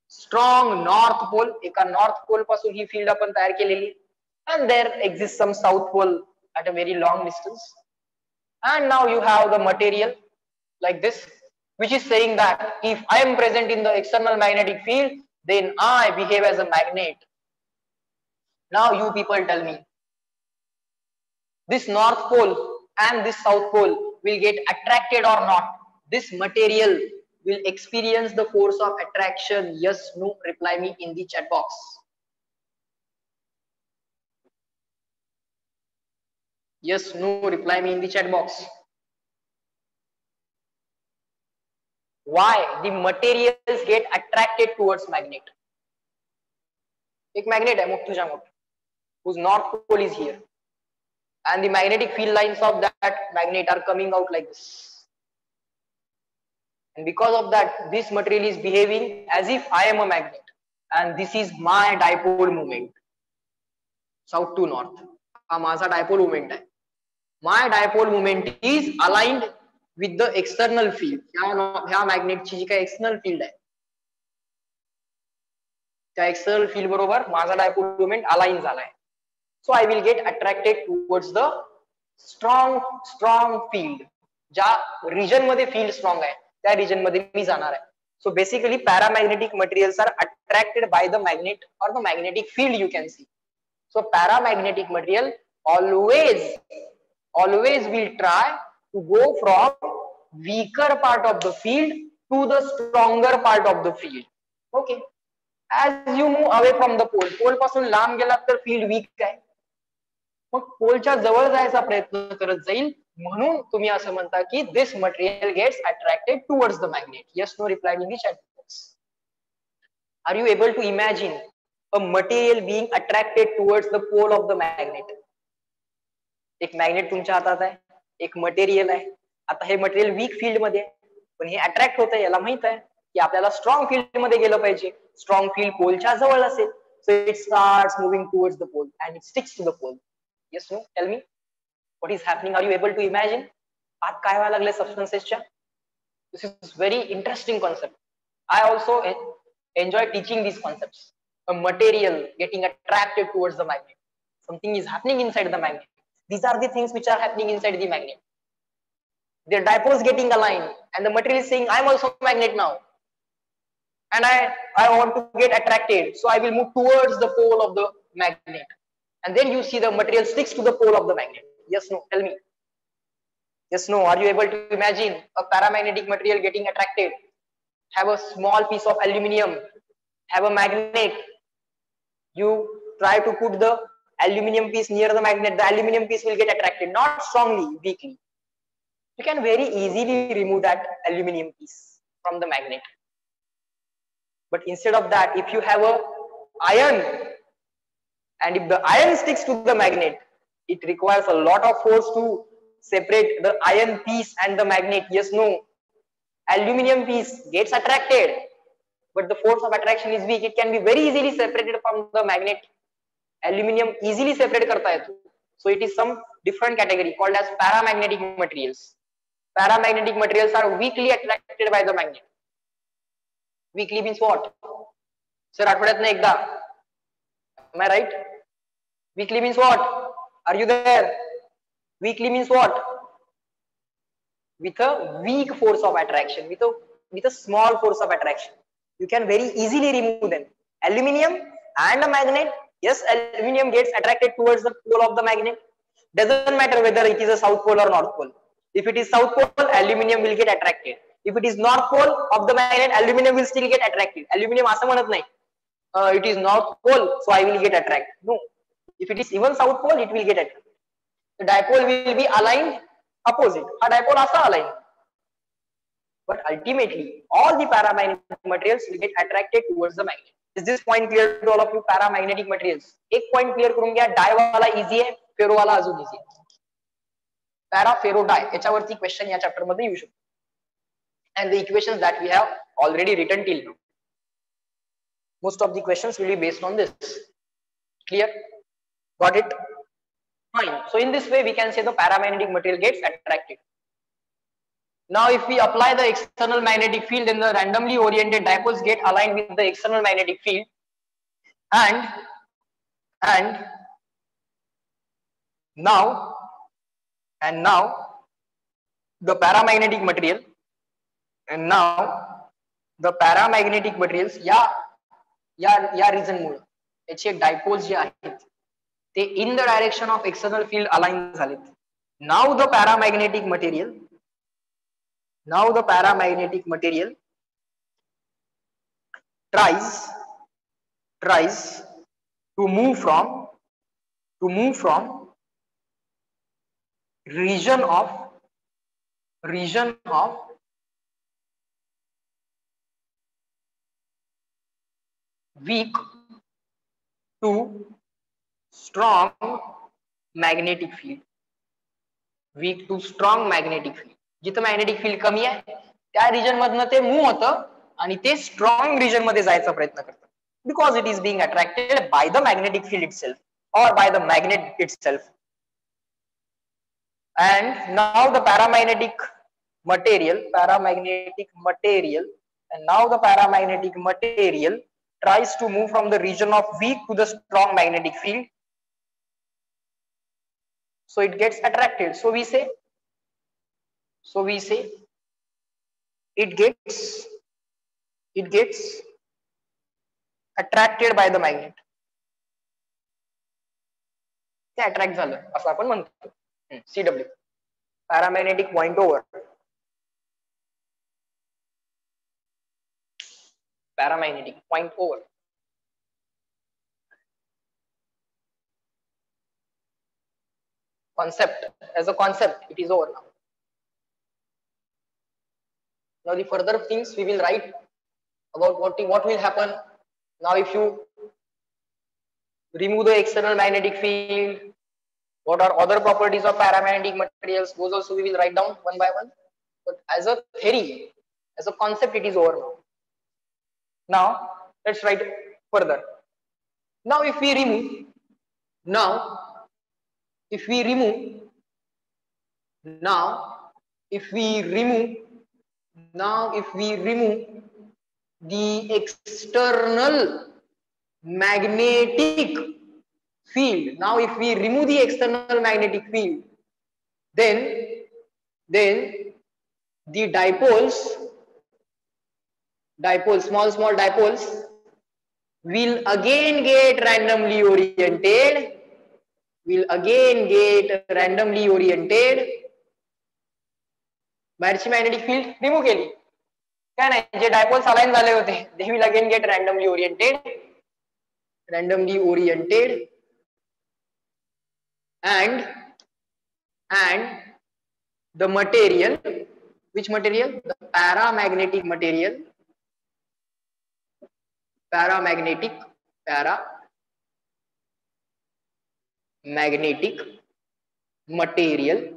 strong north pole. एका north pole पासून ही field आपण तयार केलेली, and there exists some south pole at a very long distance. And now you have the material like this, which is saying that if I am present in the external magnetic field, then I behave as a magnet. Now you people tell me, this north pole and this south pole will get attracted or not? This material will experience the force of attraction. Yes, no, reply me in the chat box. Yes, no, reply me in the chat box. Why the materials get attracted towards magnet? एक magnet है मोठा मोठा, whose north pole is here, and the magnetic field lines of that magnet are coming out like this. And because of that, this material is behaving as if I am a magnet, and this is my dipole moment, south to north. हा माझा dipole moment आहे. My dipole moment is aligned with the external field. ह्या मॅग्नेटची जी काही external field आहे, त्या external field बरोबर माझा dipole moment align झालाय. So I will get attracted towards the strong field. ज्या region मध्ये field strong आहे, त्या region मध्ये मी जाणार आहे. So basically paramagnetic materials are attracted by the magnet or the magnetic field, you can see. So paramagnetic material always will try to go from weaker part of the field to the stronger part of the field. Okay. As you move away from the pole पासून लांब गेलात तर field weak आहे, मग पोलच्या जवळ जायचा प्रयत्न करत जाईल, म्हणून तुम्ही असं म्हणता की this material gets attracted towards the magnet. Yes, no, reply in the chat box. Are you able to imagine a material being attracted towards the pole of the magnet? एक magnet तुमच्या हातात आहे, एक material आहे. आता हे material weak field मध्ये आहे, पण हे attract होतंय, याला माहित आहे की आपल्याला strong field मध्ये गेलं पाहिजे. Strong field पोलच्या जवळ असेल, so it starts moving towards the pole and it sticks to the pole. Yes, no, tell me what is happening. Are you able to imagine? आत काय व्हायला लागले substancesच्या? This is very interesting concept. I also enjoy teaching these concepts. a material getting attracted towards the magnet. Something is happening inside the magnet. These are the things which are happening inside the magnet. Their dipoles getting aligned, and the material is saying, I'm also a magnet now. And I want to get attracted, so I will move towards the pole of the magnet. And then you see the material sticks to the pole of the magnet. Yes, no, tell me. Yes, no, are you able to imagine a paramagnetic material getting attracted? Have a small piece of aluminium, have a magnet. You try to put the aluminium piece near the magnet, the aluminium piece will get attracted, not strongly, weakly. You can very easily remove that aluminium piece from the magnet. But instead of that, if you have a iron, and if the iron sticks to the magnet, it requires a lot of force to separate the iron piece and the magnet. Yes, no. Aluminium piece gets attracted, but the force of attraction is weak. It can be very easily separated from the magnet. Aluminium easily separate karta hai. So it is some different category called as paramagnetic materials. Paramagnetic materials are weakly attracted by the magnet. Weakly means what? Sir, आठवड्यातनं एकदा. Am I right? Weakly means what? Are you there? Weakly means what? With a weak force of attraction, with a small force of attraction. You can very easily remove them. Aluminium and a magnet. Yes, aluminium gets attracted towards the pole of the magnet. Doesn't matter whether it is a south pole or north pole. If it is south pole, aluminium will get attracted. If it is north pole of the magnet, aluminium will still get attracted. Aluminium असं म्हणत नाही. It is north pole, so I will get attracted. No. If it is even south pole, it will get attracted. The dipole will be aligned opposite. A dipole असा aligned. But ultimately, all the paramagnetic materials will get attracted towards the magnet. Is this point clear to all of you? Paramagnetic materials. एक point clear करून घ्या. Di वाला easy आहे, फेरो वाला अजून easy आहे. Para, फेरो, di याच्यावरती क्वेश्चन या चॅप्टर मध्ये येऊ शकतो. And the equations that we have already written till now. Most of the questions will be based on this. Clear? Got it? Fine. So in this way, we can say the paramagnetic material gets attracted. Now, if we apply the external magnetic field, then the randomly oriented dipoles get aligned with the external magnetic field, and now the paramagnetic material, and now the paramagnetic materials या reason मुळे याचे dipoles जे आहेत ते in the direction of external field align झालेत. Now the paramagnetic material tries to move from region of weak to strong magnetic field. Weak to strong magnetic field. जिथं magnetic field कमी आहे त्या region मधनं ते move होतं आणि ते strong region मध्ये जायचा प्रयत्न करतं. Because it is being attracted by the magnetic field itself or by the magnet itself. And now the paramagnetic material tries to move from the region of weak to the strong magnetic field. So it gets attracted. So we say it gets attracted by the magnet. ते attract झालं असं आपण म्हणतो. CW paramagnetic point over. Paramagnetic point over. Concept, as a concept, it is over now. Now the further things we will write about what will happen. Now if you remove the external magnetic field, what are other properties of paramagnetic materials, those also we will write down one by one. But as a theory, as a concept, it is over now. Now let's write further. Now if we remove the external magnetic field. Now if we remove the external magnetic field, then the dipoles, small dipoles will again get randomly oriented, बाहेरची magnetic field remove केली, काय नाही, जे dipoles align झाले होते they will again get randomly oriented and the material, which material? The paramagnetic material, paramagnetic material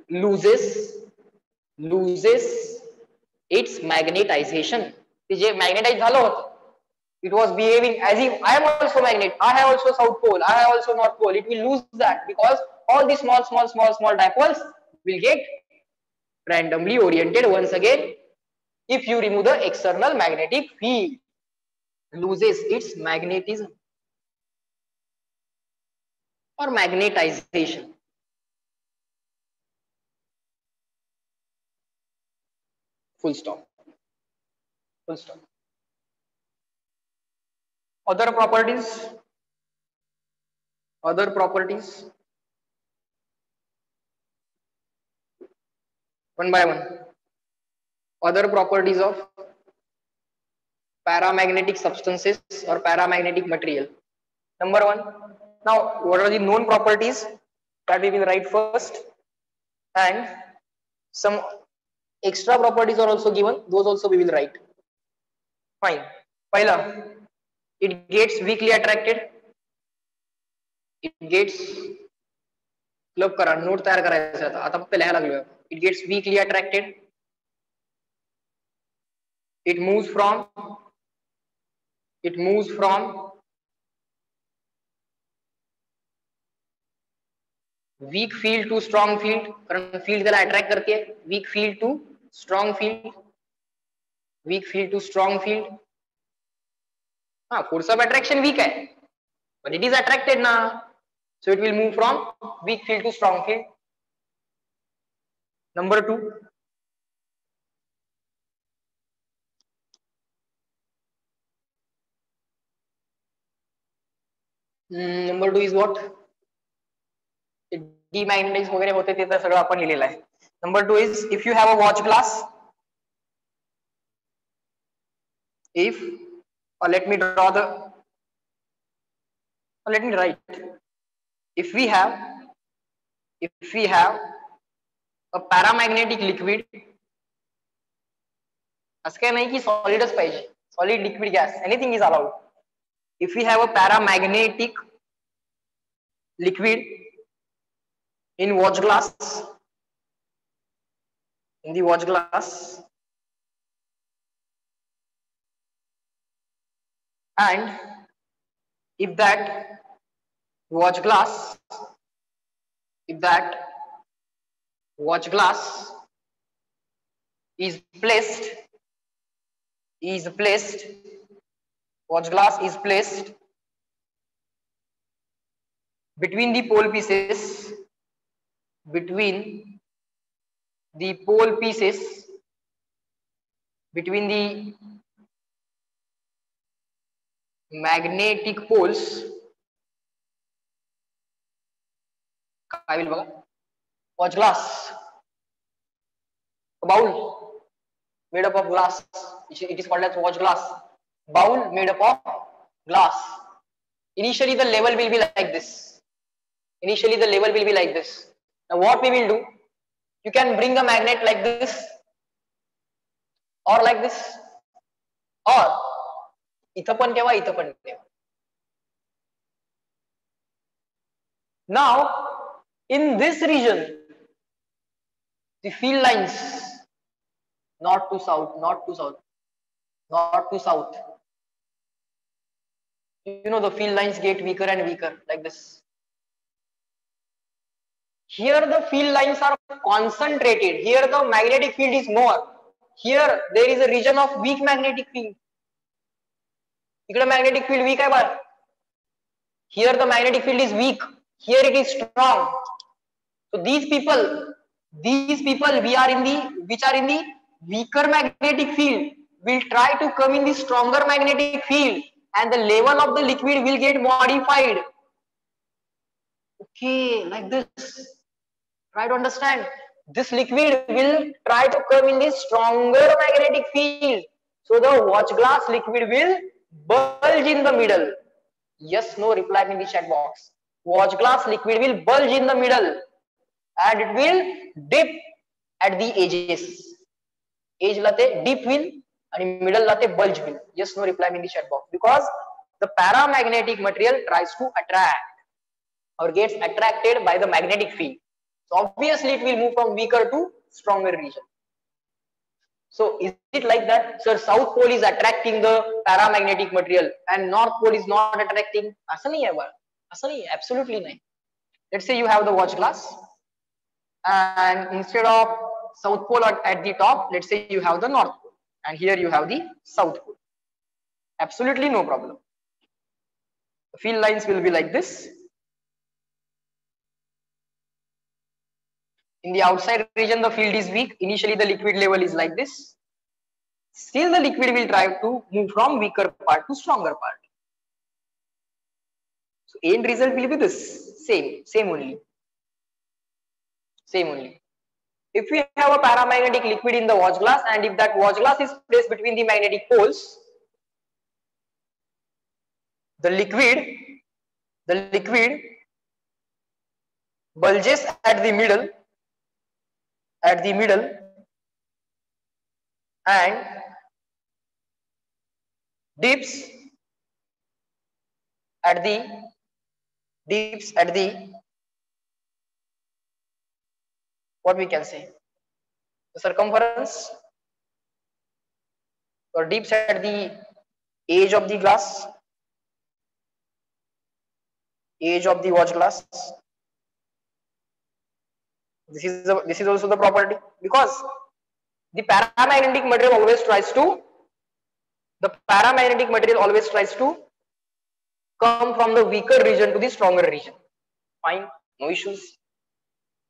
loses its magnetization. J magnetise झालं होतं, it was behaving as if I am also magnet, I have also south pole, I have also north pole. It will lose that because all these small dipoles will get randomly oriented once again if you remove the external magnetic field, loses its magnetism or magnetization. Full stop. Other properties, one by one. Other properties of paramagnetic substances or paramagnetic material. Number one. Now, what are the known properties that we will write first, and some extra properties are also given, those also we will write. Fine. पहिला, it gets weakly attracted. It gets, club करा, note तयार करायचा आता फक्त लिहायला लागलोय. It gets weakly attracted. It moves from weak field to strong field, कारण field त्याला attract करते, weak field to strong field. हाँ, force of attraction weak है, but it is attracted ना, so it will move from weak field to strong field. Number two, is what? Demagnetize वगैरे होते ते तर सगळं आपण लिहिलेलं आहे. Number two is, if you have a watch glass, let me write. If we have a paramagnetic liquid, असं काय नाही की सॉलिडच पाहिजे, solid, liquid, gas, anything is allowed. If we have a paramagnetic liquid in the watch glass, and if that watch glass is placed between the pole pieces, between the magnetic poles, काय होईल बघा, watch glass, a bowl made up of glass, it is called as watch glass, bowl made up of glass. Initially the level will be like this. Now what we will do, you can bring a magnet like this or like this, or इथं पण ठेवा, इथं पण ठेवा. Now in this region, the field lines, north to south, you know, the field lines get weaker and weaker like this. Here the field lines are concentrated, here the magnetic field is more, here there is a region of weak magnetic field. इकडे magnetic field weak आहे बाळ. Here the magnetic field is weak, here it is strong. So these people which are in the weaker magnetic field will try to come in the stronger magnetic field, and the level of the liquid will get modified. Okay, like this. Try to understand. This liquid will try to come in the stronger magnetic field. So the watch glass liquid will bulge in the middle. Yes, no, reply in the chat box. Watch glass liquid will bulge in the middle and it will dip at the edges. Edge late dip will and middle late bulge will. Yes, no, reply in the chat box. Because the paramagnetic material tries to attract or gets attracted by the magnetic field. So obviously it will move from weaker to stronger region. So is it like that? Sir, south pole is attracting the paramagnetic material and north pole is not attracting? Asal nahi hai baal. Asal nahi, absolutely nahi. Let's say you have the watch glass and instead of south pole at the top, let's say you have the north pole and here you have the south pole. Absolutely no problem. The field lines will be like this. In the outside region, the field is weak. Initially, the liquid level is like this. Still, the liquid will try to move from weaker part to stronger part. So, end result will be this. Same only. If we have a paramagnetic liquid in the watch glass, and if that watch glass is placed between the magnetic poles, the liquid bulges at the middle and dips at the what we can say, the circumference, or dips at the edge of the glass, edge of the watch glass. This is also the property, because the paramagnetic material always tries to come from the weaker region to the stronger region. Fine, no issues.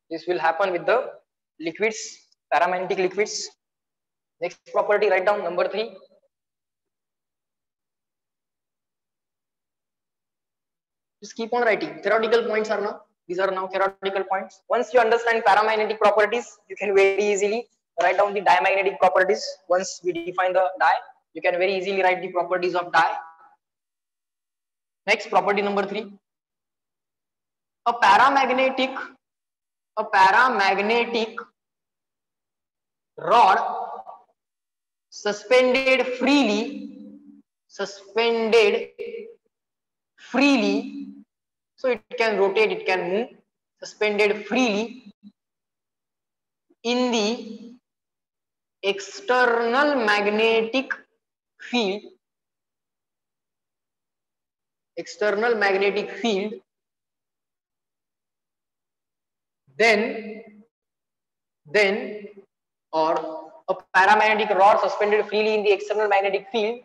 This will happen with the liquids, paramagnetic liquids. Next property, write down number 3. Just keep on writing. Theoretical points are now. These are now theoretical points. Once you understand paramagnetic properties, you can very easily write down the diamagnetic properties. Once we define the die, you can very easily write the properties of die. Next, property number 3. A paramagnetic rod suspended freely, so it can rotate, it can move, suspended freely in the external magnetic field, then or a paramagnetic rod suspended freely in the external magnetic field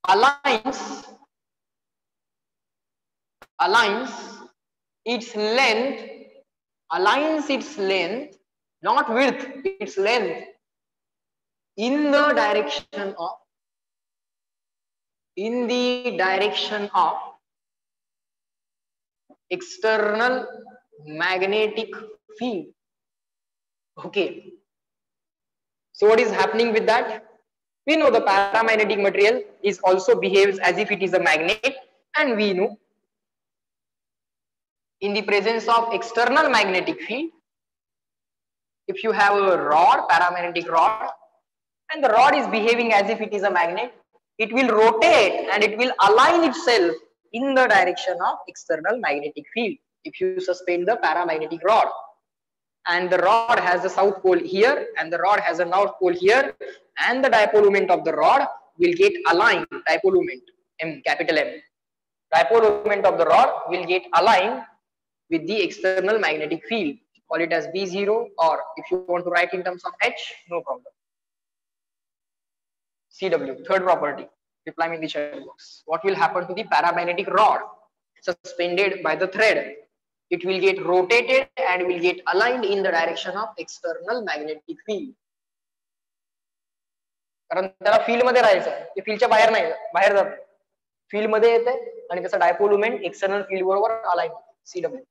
aligns its length, not width, its length, in the direction of external magnetic field. Okay, so what is happening with that? We know the paramagnetic material is also behaves as if it is a magnet, and we know in the presence of external magnetic field, if you have a rod, paramagnetic rod, and the rod is behaving as if it is a magnet, it will rotate and it will align itself in the direction of external magnetic field. If you suspend the paramagnetic rod, and the rod has a south pole here and the rod has a north pole here, and the dipole moment of the rod will get aligned, dipole moment, M, capital M. Dipole moment of the rod will get aligned with the external magnetic field. call it as B0, or if you want to write in terms of H, no problem. CW, third property, reply me in the chat box. What will happen to the paramagnetic rod suspended by the thread? It will get rotated and will get aligned in the direction of external magnetic field. कारण त्याला field मध्ये राहायचं, ते फील्डच्या बाहेर नाही, बाहेर जात, field मध्ये येते आणि त्याचा डायपोल मोमेंट एक्सटर्नल फील्ड बरोबर align. CW.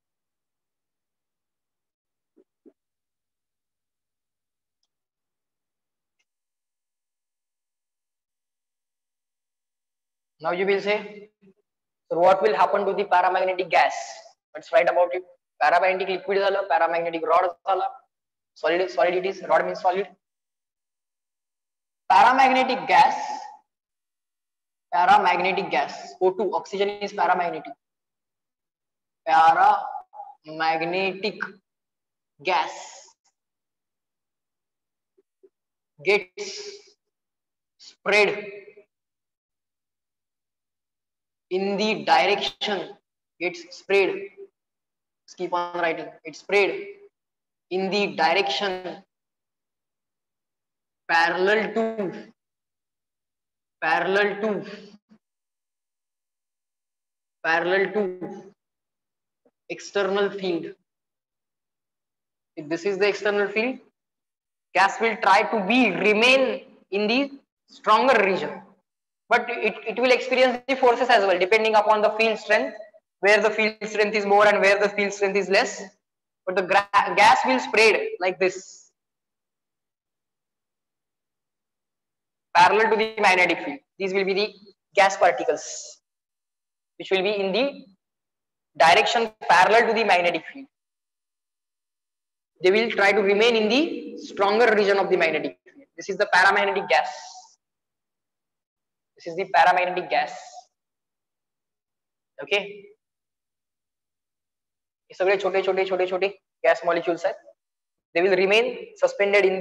Now you will say, so what will happen to the paramagnetic gas? Let's write about it. Paramagnetic liquid झालं, paramagnetic rod झालं, solid it is, rod means solid. Paramagnetic gas, O2, oxygen is paramagnetic. Paramagnetic gas gets spread in the direction, keep on writing, it's spread in the direction parallel to external field. If this is the external field, gas will try to remain in the stronger region, but it will experience the forces as well depending upon the field strength, where the field strength is more and where the field strength is less. But the gas will spread like this, parallel to the magnetic field. These will be the gas particles which will be in the direction parallel to the magnetic field. They will try to remain in the stronger region of the magnetic field. This is the paramagnetic gas. This is the paramagnetic gas. Okay. ये सगळे छोटे छोटे gas molecules आहेत. They will remain suspended in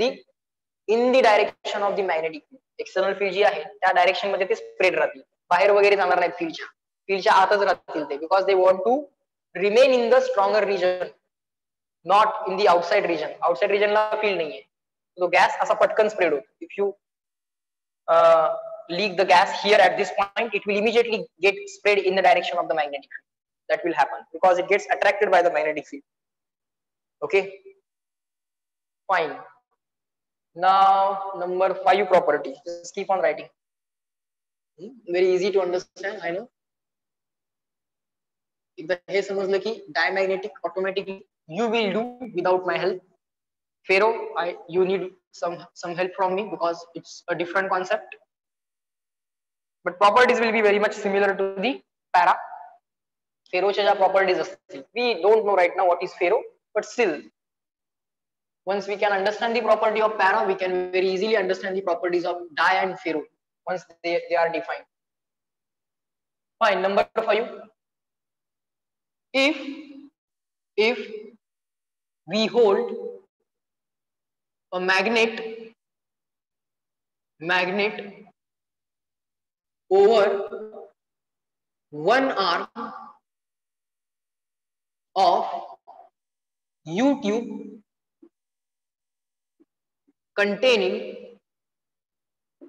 the direction of the magnetic field. External field जी आहे त्या direction मध्ये ते spread राहतील, बाहेर वगैरे जाणार नाहीत, फील्डच्या आतच राहतील ते, because they want to remain in the stronger region, not in the outside region. Outside region La field नाहीये, तो गॅस असा पटकन स्प्रेड होतो. If you leak the gas here at this point, it will immediately get spread in the direction of the magnetic field. That will happen because it gets attracted by the magnetic field. Okay, fine. Now number 5 property, just keep on writing. Very easy to understand, I know. एकदा हे समजलं की diamagnetic automatically you will do without my help. Ferro, you need some help from me because it's a different concept, but properties will be very much similar to the para. Ferroच्या ज्या properties असतील, we don't know right now what is ferro, but still once we can understand the property of para, we can very easily understand the properties of di and ferro once they are defined. Fine. Number 5, if we hold a magnet over one arm of U-tube containing,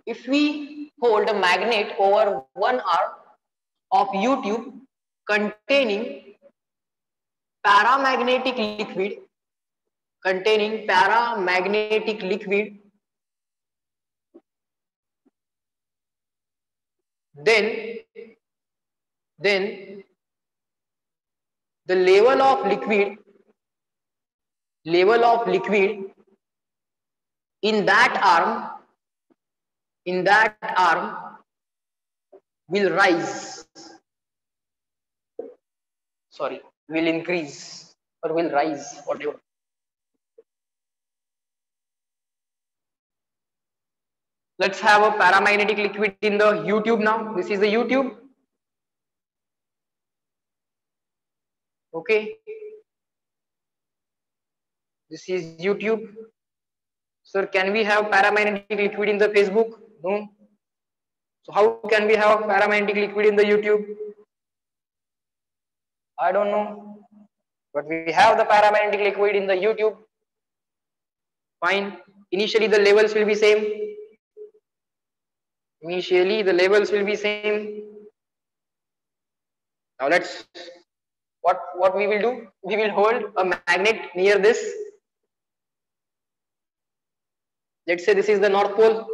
if we hold a magnet over one arm of U-tube containing paramagnetic liquid, then the level of liquid in that arm will rise, will increase or will rise, whatever. Let's have a paramagnetic liquid in the U-tube now. This is the U-tube. Okay. This is U-tube. Sir, can we have paramagnetic liquid in the Facebook? No. So how can we have paramagnetic liquid in the U-tube? I don't know. but we have the paramagnetic liquid in the YouTube. Fine. Initially the levels will be same. Initially the levels will be same. Now let's what we will do? We will hold a magnet near this. Let's say this is the North Pole.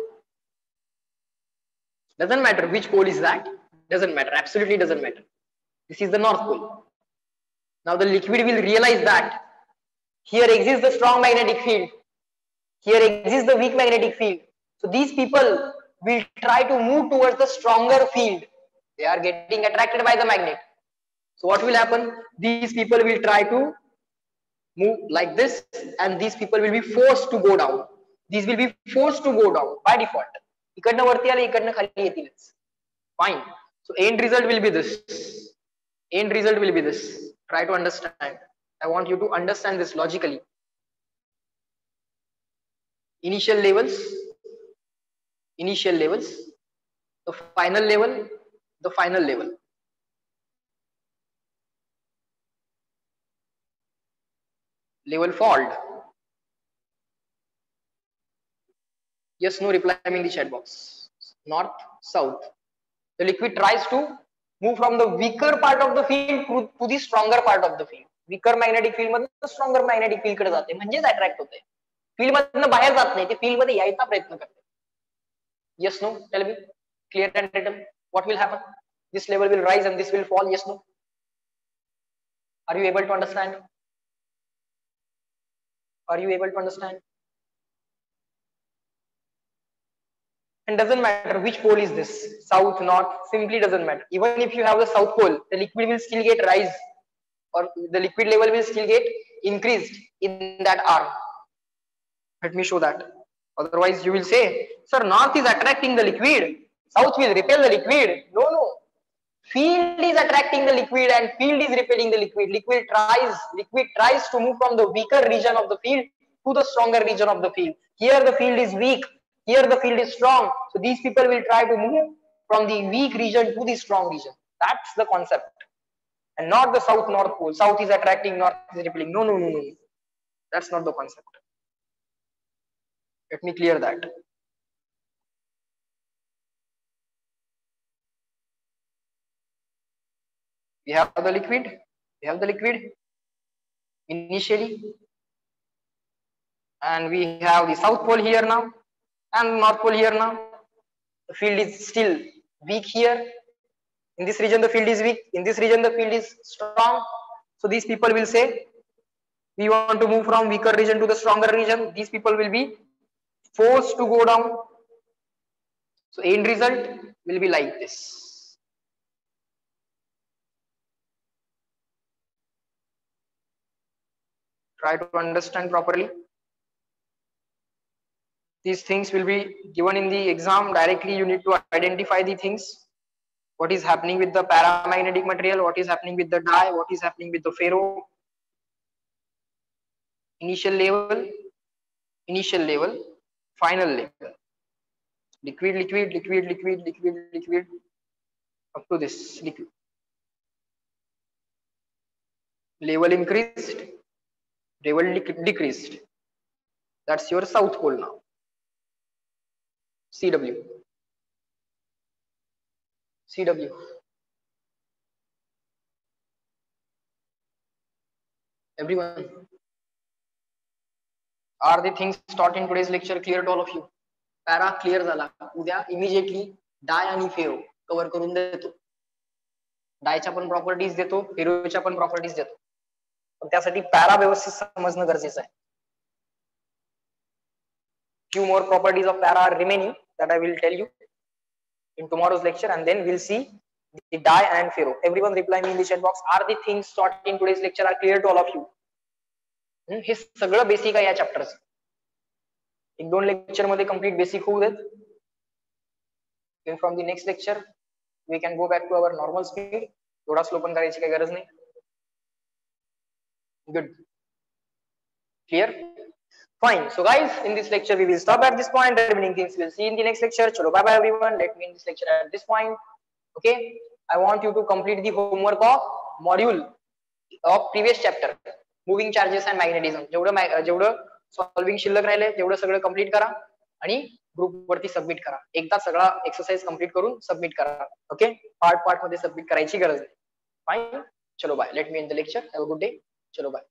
Doesn't matter which pole is that. Doesn't matter. Absolutely doesn't matter. This is the North Pole. Now the liquid will realize that here exists the strong magnetic field. Here exists the weak magnetic field. So these people will try to move towards the stronger field. They are getting attracted by the magnet. So what will happen? These people will try to move like this, and these people will be forced to go down. These will be forced to go down by default. इकडनं वरती आले, इकडनं खाली येतीलच. Fine. So end result will be this. End result will be this. Try to understand. I want you to understand this logically. Initial levels, the final level, the final level. Level fault. Yes, no, reply me in the chat box. North, south. The liquid tries to move from the weaker part of the field to the stronger part of the field. Weaker magnetic field मधून stronger magnetic field कडे जाते, म्हणजेच attract होते. Field मधून बाहेर जात नाही, ते फील्ड मध्ये यायचा प्रयत्न करते. Yes, no, tell me, clear and written. What will happen? This level will rise and this will fall. Yes, no. Are you able to understand? Are you able to understand? And doesn't matter which pole is this, south, north, simply doesn't matter. Even if you have the south pole, the liquid will still get rise, or the liquid level will still get increased in that arm. Let me show that. Otherwise you will say, sir, north is attracting the liquid, south will repel the liquid. No, no. Field is attracting the liquid and field is repelling the liquid. Liquid tries to move from the weaker region of the field to the stronger region of the field. Here the field is weak, here the field is strong. So these people will try to move from the weak region to the strong region. That's the concept. And not the south north pole. South is attracting, north is repelling. No, no, no, no. That's not the concept. Let me clear that. We have the liquid initially, and we have the south pole here now and north pole here now. The field is still weak here. In this region the field is weak, in this region the field is strong. So these people will say, we want to move from weaker region to the stronger region. These people will be forced to go down. So end result will be like this. Try to understand properly. These things will be given in the exam directly. You need to identify the things. What is happening with the paramagnetic material? What is happening with the dye? What is happening with the ferro? Initial level, final level. Liquid, up to this liquid. Level increased, level decreased. That's your south pole now. CW. Everyone. Are the things taught in today's lecture clear to all of you? Para clear झाला. उद्या immediately di आणि फेरो cover करून देतो. डायच्या पण properties देतो, फेरोच्या पण properties देतो. पण त्यासाठी पॅरा व्यवस्थित समजणं गरजेचं आहे. Few more properties of para are remaining that I will tell you in tomorrow's lecture, and then we'll see the dye and ferro. Everyone reply me in the chat box. Are the things taught in today's lecture are clear to all of you? हे सगळं basic आहे या चॅप्टरचं. एक दोन lecture मध्ये complete basic होऊ देत. Then from the next lecture we can go back to our normal speed. थोडा slow पण करायची काही गरज नाही. Good. Clear? Fine. So guys, in this lecture we will stop at this point. The remaining things we'll see in the next lecture. Chalo, bye bye everyone. Let me end this lecture at this point. Okay. I want you to complete the homework of module of previous chapter moving charges and magnetism. जेवढं solving शिल्लक राहिले तेवढं सगळं complete करा आणि group वरती submit करा. एकदा सगळा एक्सरसाइज कम्प्लीट करून सबमिट करा. ओके, पार्ट मध्ये सबमिट करायची गरज नाही. फाईन, चलो bye. Let me end the lecture. Have a good day. चलो बाय.